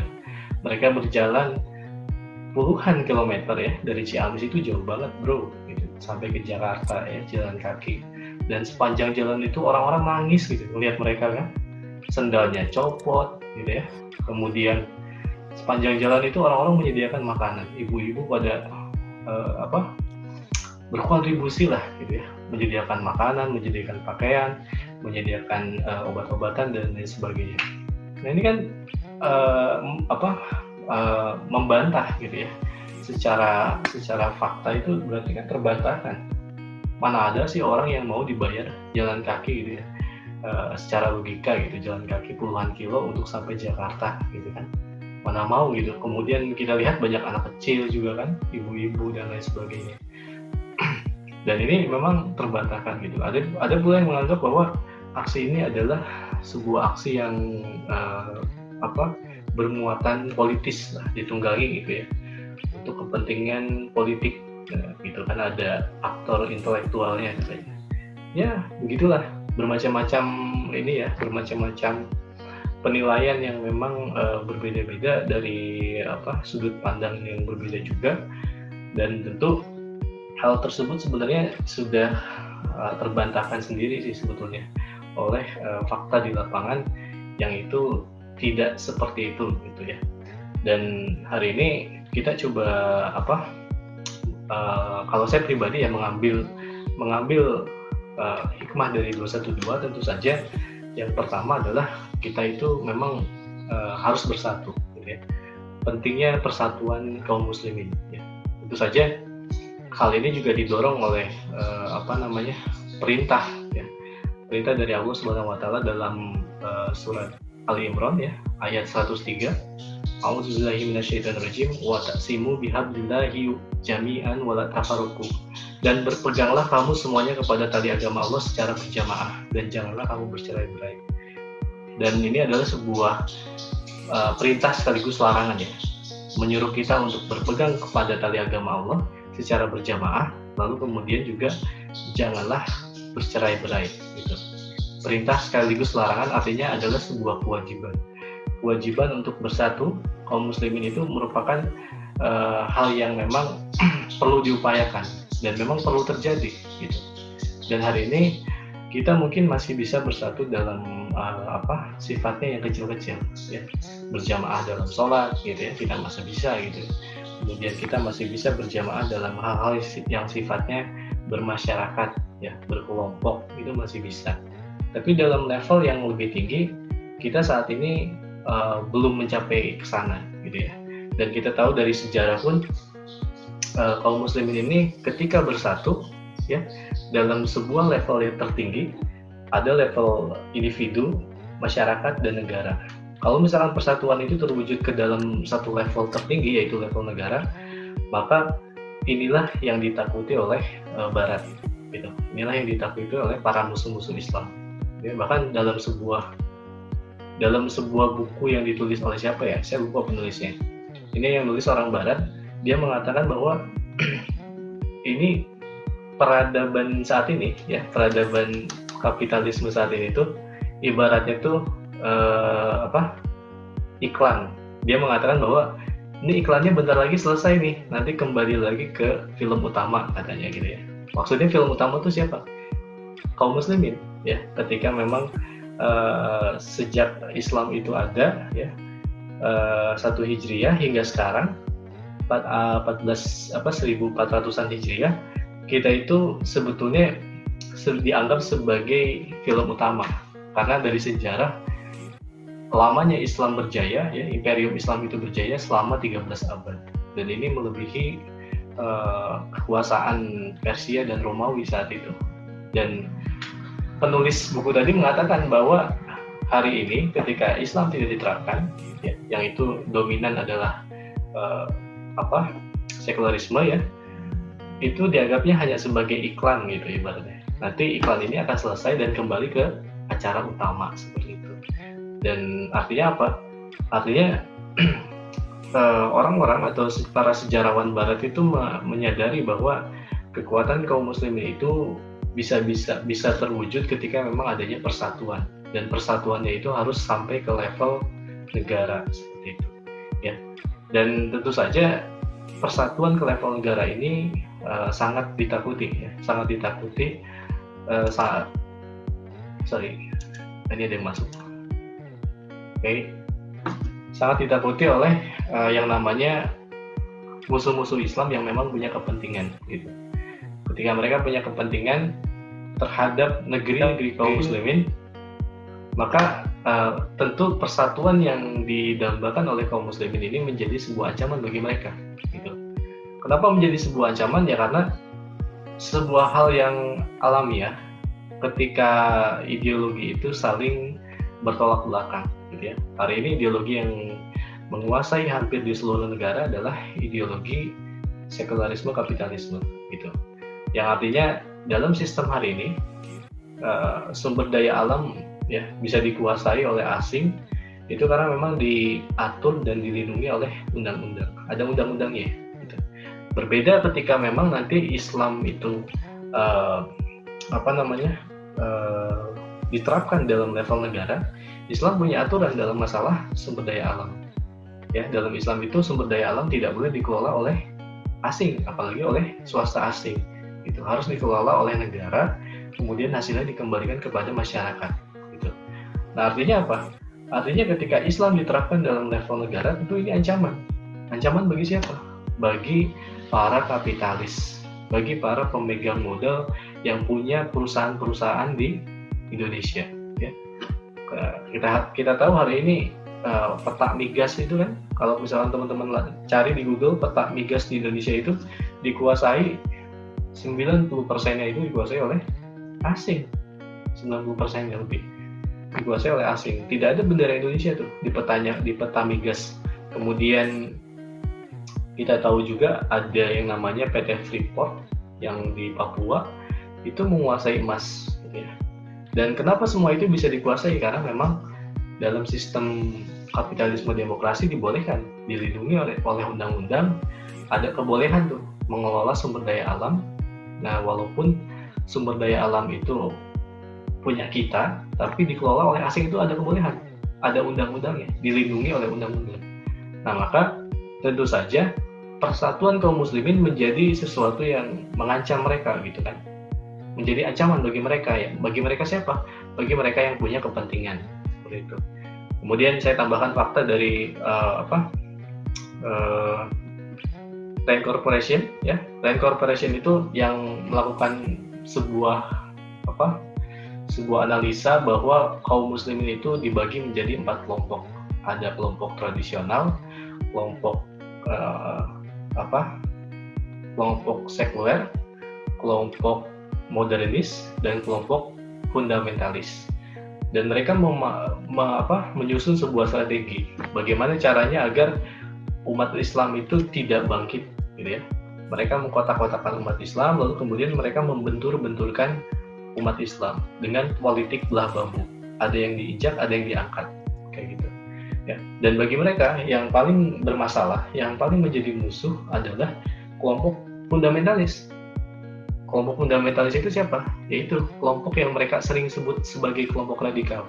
[SPEAKER 5] Mereka berjalan puluhan kilometer ya dari Ciamis, itu jauh banget bro, gitu. Sampai ke Jakarta ya jalan kaki. Dan sepanjang jalan itu orang-orang nangis gitu melihat mereka kan, sendalnya copot gitu ya. Kemudian sepanjang jalan itu orang-orang menyediakan makanan, ibu-ibu pada berkontribusi lah gitu ya, menyediakan makanan, menyediakan pakaian, menyediakan obat-obatan dan lain sebagainya. Nah ini kan membantah gitu ya, secara fakta itu berarti kan terbantahkan. Mana ada sih orang yang mau dibayar jalan kaki gitu ya, secara logika gitu, jalan kaki puluhan kilo untuk sampai Jakarta gitu kan, mana mau gitu. Kemudian kita lihat banyak anak kecil juga kan, ibu-ibu dan lain sebagainya. Dan ini memang terbantahkan gitu. Ada pula yang menganggap bahwa aksi ini adalah sebuah aksi yang bermuatan politis lah, ditunggangi gitu ya, untuk kepentingan politik gitu kan, ada aktor intelektualnya katanya. Ya begitulah, bermacam-macam ini ya, bermacam-macam penilaian yang memang berbeda-beda dari sudut pandang yang berbeda juga. Dan tentu hal tersebut sebenarnya sudah terbantahkan sendiri sih sebetulnya oleh fakta di lapangan yang itu tidak seperti itu gitu ya. Dan hari ini kita coba kalau saya pribadi ya mengambil hikmah dari 212, tentu saja yang pertama adalah kita itu memang harus bersatu gitu ya. Pentingnya persatuan kaum muslimin ya. Tentu saja hal ini juga didorong oleh perintah ya. Perintah dari Allah Subhanahu wa taala dalam surat Ali Imran ya, ayat 103. A'udzubillahi minasyaitonirrajim wa taqsimu bihablillahi jami'an wa la tafarraqu. Dan berpeganglah kamu semuanya kepada tali agama Allah secara berjamaah dan janganlah kamu bercerai-berai. Dan ini adalah sebuah perintah sekaligus larangan ya. Menyuruh kita untuk berpegang kepada tali agama Allah secara berjamaah, lalu kemudian juga janganlah bercerai-berai gitu. Perintah sekaligus larangan artinya adalah sebuah kewajiban untuk bersatu kaum muslimin. Itu merupakan hal yang memang perlu diupayakan dan memang perlu terjadi gitu. Dan hari ini kita mungkin masih bisa bersatu dalam sifatnya yang kecil-kecil ya, berjamaah dalam sholat gitu ya, kita masih bisa gitu. Kemudian kita masih bisa berjamaah dalam hal-hal yang sifatnya bermasyarakat ya, berkelompok, itu masih bisa. Tapi dalam level yang lebih tinggi kita saat ini belum mencapai ke sana gitu ya. Dan kita tahu dari sejarah pun kaum muslimin ini ketika bersatu ya dalam sebuah level yang tertinggi, ada level individu, masyarakat dan negara. Kalau misalkan persatuan itu terwujud ke dalam satu level tertinggi yaitu level negara, maka inilah yang ditakuti oleh Barat gitu. Inilah yang ditakuti oleh para musuh-musuh Islam. Ya, bahkan dalam sebuah buku yang ditulis oleh siapa ya? Saya lupa penulisnya. Ini yang nulis orang Barat, dia mengatakan bahwa ini peradaban saat ini ya, peradaban kapitalisme saat ini tuh ibaratnya tuh iklan. Dia mengatakan bahwa ini iklannya bentar lagi selesai nih, nanti kembali lagi ke film utama katanya gitu ya. Maksudnya film utama tuh siapa? Kaum muslimin ya. Ketika memang sejak Islam itu ada ya, 1 Hijriah hingga sekarang 1400-an Hijriah, kita itu sebetulnya dianggap sebagai film utama karena dari sejarah lamanya Islam berjaya ya, imperium Islam itu berjaya selama 13 abad, dan ini melebihi kekuasaan Persia dan Romawi saat itu. Dan penulis buku tadi mengatakan bahwa hari ini ketika Islam tidak diterapkan, ya, yang itu dominan adalah sekularisme, ya, itu dianggapnya hanya sebagai iklan gitu ibaratnya. Nanti iklan ini akan selesai dan kembali ke acara utama seperti itu. Dan artinya apa? Artinya orang-orang atau para sejarawan Barat itu menyadari bahwa kekuatan kaum muslimin itu bisa terwujud ketika memang adanya persatuan, dan persatuannya itu harus sampai ke level negara seperti itu, ya. Dan tentu saja persatuan ke level negara ini sangat ditakuti, ya, sangat ditakuti saat ini ada yang masuk. Sangat ditakuti oleh yang namanya musuh-musuh Islam yang memang punya kepentingan gitu. Ketika mereka punya kepentingan terhadap negeri-negeri kaum muslimin, maka tentu persatuan yang didambakan oleh kaum muslimin ini menjadi sebuah ancaman bagi mereka gitu. Kenapa menjadi sebuah ancaman? Ya karena sebuah hal yang alamiah ketika ideologi itu saling bertolak belakang gitu ya. Hari ini ideologi yang menguasai hampir di seluruh negara adalah ideologi sekularisme kapitalisme gitu. Yang artinya dalam sistem hari ini sumber daya alam, ya, bisa dikuasai oleh asing itu karena memang diatur dan dilindungi oleh undang-undang. Ada undang-undangnya gitu. Berbeda ketika memang nanti Islam itu diterapkan dalam level negara. Islam punya aturan dalam masalah sumber daya alam. Ya, dalam Islam itu sumber daya alam tidak boleh dikelola oleh asing, apalagi oleh swasta asing. Itu harus dikelola oleh negara, kemudian hasilnya dikembalikan kepada masyarakat. Gitu. Nah, artinya apa? Artinya ketika Islam diterapkan dalam level negara, tentu ini ancaman. Ancaman bagi siapa? Bagi para kapitalis, bagi para pemegang modal yang punya perusahaan-perusahaan di Indonesia. Ya. Kita tahu hari ini peta migas itu kan, kalau misalkan teman-teman cari di Google, peta migas di Indonesia itu dikuasai 90%-nya itu dikuasai oleh asing. 90%-nya lebih dikuasai oleh asing. Tidak ada bendera Indonesia tuh di peta migas. Kemudian kita tahu juga ada yang namanya PT Freeport yang di Papua itu menguasai emas gitu ya. Dan kenapa semua itu bisa dikuasai? Karena memang dalam sistem kapitalisme demokrasi dibolehkan, dilindungi oleh undang-undang, ada kebolehan tuh mengelola sumber daya alam. Nah, walaupun sumber daya alam itu punya kita, tapi dikelola oleh asing itu ada kebolehan, ada undang-undangnya, dilindungi oleh undang-undang. Nah, maka tentu saja persatuan kaum muslimin menjadi sesuatu yang mengancam mereka gitu kan. Menjadi ancaman bagi mereka ya. Bagi mereka siapa? Bagi mereka yang punya kepentingan. Seperti itu. Kemudian saya tambahkan fakta dari Rand Corporation ya. Rand Corporation itu yang melakukan sebuah analisa bahwa kaum muslimin itu dibagi menjadi 4 kelompok. Ada kelompok tradisional, kelompok kelompok sekuler, kelompok modernis, dan kelompok fundamentalis. Dan mereka menyusun sebuah strategi bagaimana caranya agar umat Islam itu tidak bangkit gitu ya. Mereka mengkotak-kotakkan umat Islam, lalu kemudian mereka membentur-benturkan umat Islam dengan politik belah bambu. Ada yang diinjak, ada yang diangkat kayak gitu ya. Dan bagi mereka yang paling bermasalah, yang paling menjadi musuh adalah kelompok fundamentalis. Kelompok fundamentalis itu siapa? Yaitu kelompok yang mereka sering sebut sebagai kelompok radikal.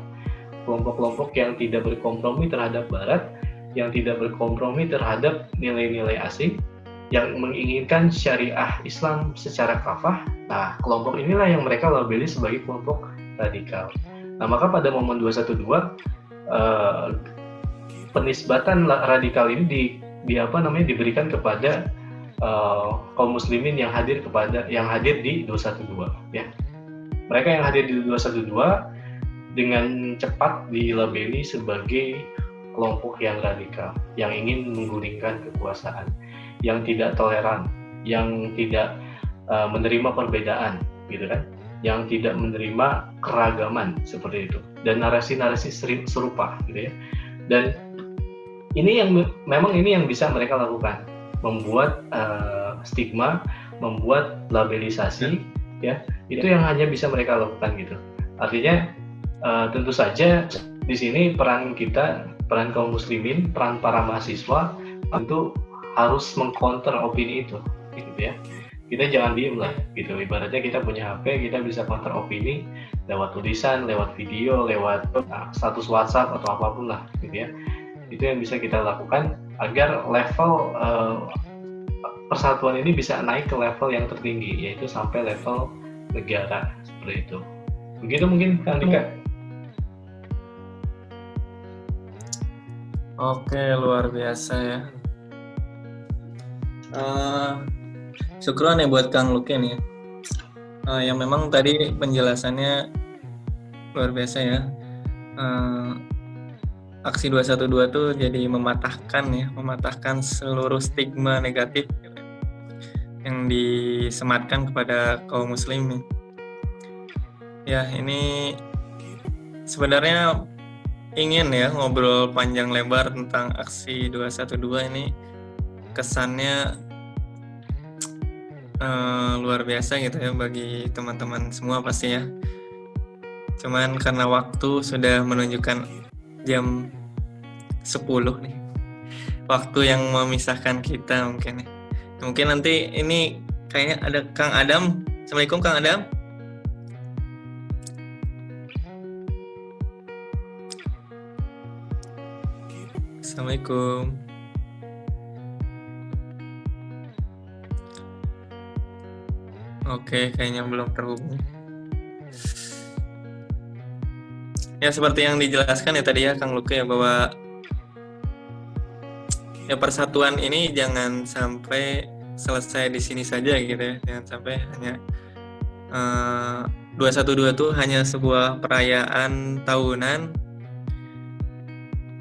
[SPEAKER 5] Kelompok-kelompok yang tidak berkompromi terhadap Barat, yang tidak berkompromi terhadap nilai-nilai asing, yang menginginkan syariah Islam secara kafah. Nah, kelompok inilah yang mereka labeli sebagai kelompok radikal. Nah, maka pada momen 212 penisbatan radikal ini diberikan kepada kaum muslimin yang hadir di 212 ya. Mereka yang hadir di 212 dengan cepat dilabeli sebagai kelompok yang radikal, yang ingin menggulingkan kekuasaan, yang tidak toleran, yang tidak menerima perbedaan gitu kan. yang tidak menerima keragaman seperti itu dan narasi-narasi serupa gitu ya. Dan ini yang memang ini yang bisa mereka lakukan, membuat stigma, membuat labelisasi ya, itu yang hanya bisa mereka lakukan gitu. Artinya tentu saja di sini peran kita, peran kaum muslimin, peran para mahasiswa tentu harus mengcounter opini itu gitu ya. Kita jangan diem lah gitu, ibaratnya kita punya HP, kita bisa counter opini lewat tulisan, lewat video, lewat status WhatsApp atau apapun lah gitu ya. Itu yang bisa kita lakukan agar level persatuan ini bisa naik ke level yang tertinggi, yaitu sampai level negara seperti itu. Begitu mungkin Kang Dika.
[SPEAKER 1] Oke, luar biasa ya. Syukron ya buat Kang Luki nih. Yang memang tadi penjelasannya luar biasa ya. Aksi 212 tuh jadi mematahkan seluruh stigma negatif yang disematkan kepada kaum muslimin. Ya, ini sebenarnya ingin ya ngobrol panjang lebar tentang aksi 212 ini, kesannya luar biasa gitu ya bagi teman-teman semua pasti ya. Cuman karena waktu sudah menunjukkan jam 10 nih, waktu yang memisahkan kita mungkin ya. Mungkin nanti ini kayaknya ada Kang Adam. Assalamualaikum Kang Adam. Assalamualaikum. Oke, kayaknya belum terhubung. Ya seperti yang dijelaskan ya tadi ya Kang Luki ya, bahwa ya persatuan ini jangan sampai selesai di sini saja gitu ya. Jangan sampai hanya 212 itu hanya sebuah perayaan tahunan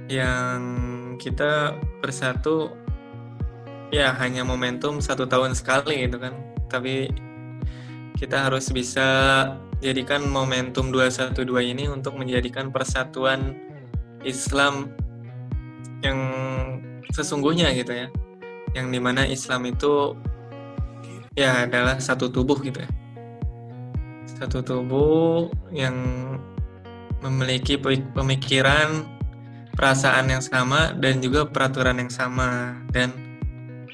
[SPEAKER 1] yang kita bersatu ya hanya momentum 1 tahun sekali gitu kan. Tapi kita harus bisa jadikan momentum 212 ini untuk menjadikan persatuan Islam yang sesungguhnya gitu ya, yang dimana Islam itu ya adalah satu tubuh gitu ya, satu tubuh yang memiliki pemikiran, perasaan yang sama dan juga peraturan yang sama, dan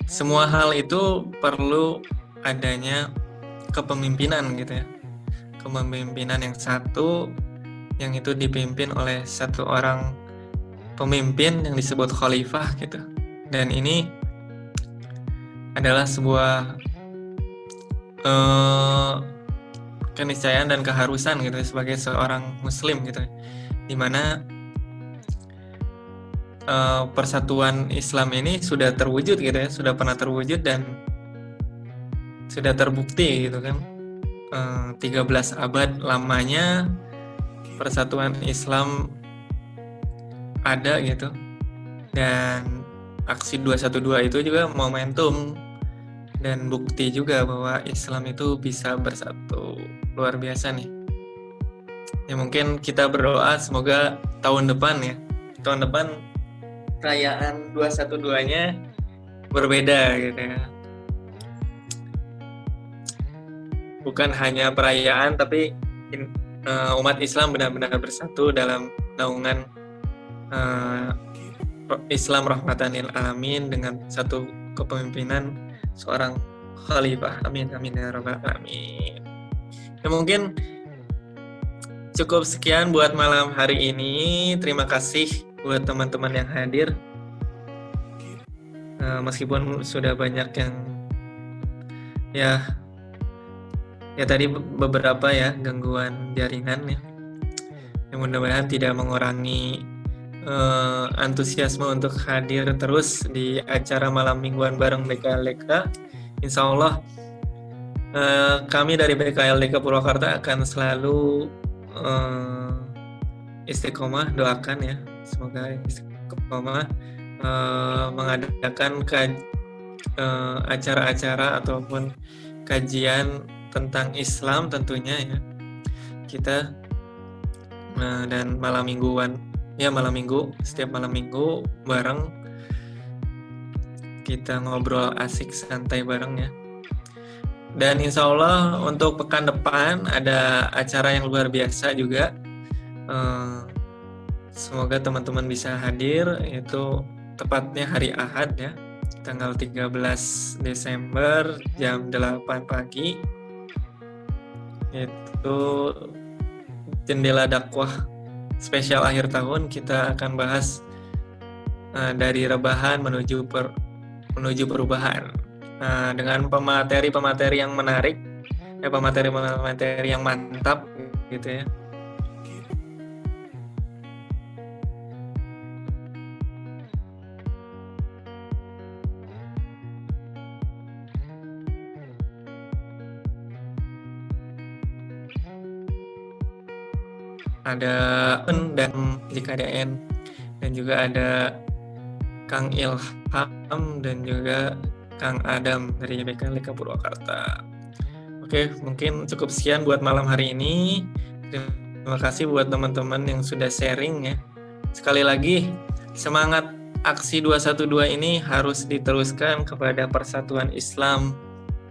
[SPEAKER 1] semua hal itu perlu adanya kepemimpinan gitu ya, kepemimpinan yang satu, yang itu dipimpin oleh satu orang pemimpin yang disebut khalifah gitu. Dan ini adalah sebuah keniscayaan dan keharusan gitu sebagai seorang muslim gitu, dimana persatuan Islam ini sudah terwujud gitu ya, sudah pernah terwujud dan sudah terbukti gitu kan. 13 abad lamanya persatuan Islam ada gitu, dan aksi 212 itu juga momentum dan bukti juga bahwa Islam itu bisa bersatu. Luar biasa nih ya. Mungkin kita berdoa semoga tahun depan perayaan 212-nya berbeda gitu ya, bukan hanya perayaan tapi umat Islam benar-benar bersatu dalam naungan Islam rahmatan lil alamin dengan satu kepemimpinan seorang khalifah. Amin amin ya rabbal alamin. Ya mungkin cukup sekian buat malam hari ini. Terima kasih buat teman-teman yang hadir. Meskipun sudah banyak yang ya tadi beberapa ya gangguan jaringan ya, yang mudah-mudahan tidak mengurangi antusiasme untuk hadir terus di acara malam mingguan bareng BKLDK. Insya Allah kami dari BKLDK Purwakarta akan selalu istiqomah, doakan ya semoga istiqomah mengadakan acara-acara ataupun kajian tentang Islam tentunya ya, kita. Dan malam minggu, setiap malam minggu bareng kita ngobrol asik santai bareng ya. Dan insya Allah untuk pekan depan ada acara yang luar biasa juga. Semoga teman-teman bisa hadir, yaitu tepatnya hari Ahad ya, tanggal 13 Desember jam 8 pagi. Itu jendela dakwah spesial akhir tahun. Kita akan bahas dari rebahan menuju perubahan. Dengan pemateri yang menarik, pemateri yang mantap gitu ya. Ada dan jika ada N, dan juga ada Kang Ilham dan juga Kang Adam dari YBK Lika Purwakarta. Oke, mungkin cukup sekian buat malam hari ini. Terima kasih buat teman-teman yang sudah sharing ya. Sekali lagi, semangat aksi 212 ini harus diteruskan kepada persatuan Islam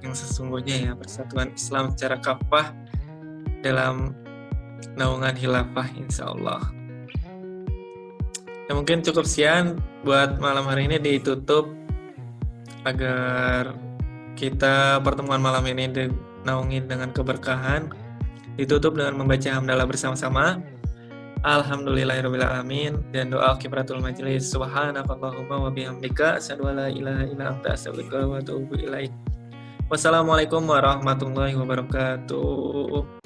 [SPEAKER 1] yang sesungguhnya ya, persatuan Islam secara kafah dalam naungan khilafah insyaallah. Ya mungkin cukup sekian buat malam hari ini, ditutup agar kita pertemuan malam ini dinaungi dengan keberkahan. Ditutup dengan membaca hamdalah bersama-sama. Alhamdulillahirabbil alamin, dan doa kifaratul majelis. Subhanakallahumma wa bihamdika asyhadu an la ilaha illa anta astaghfiruka wa atubu ilaik. Wassalamualaikum warahmatullahi wabarakatuh.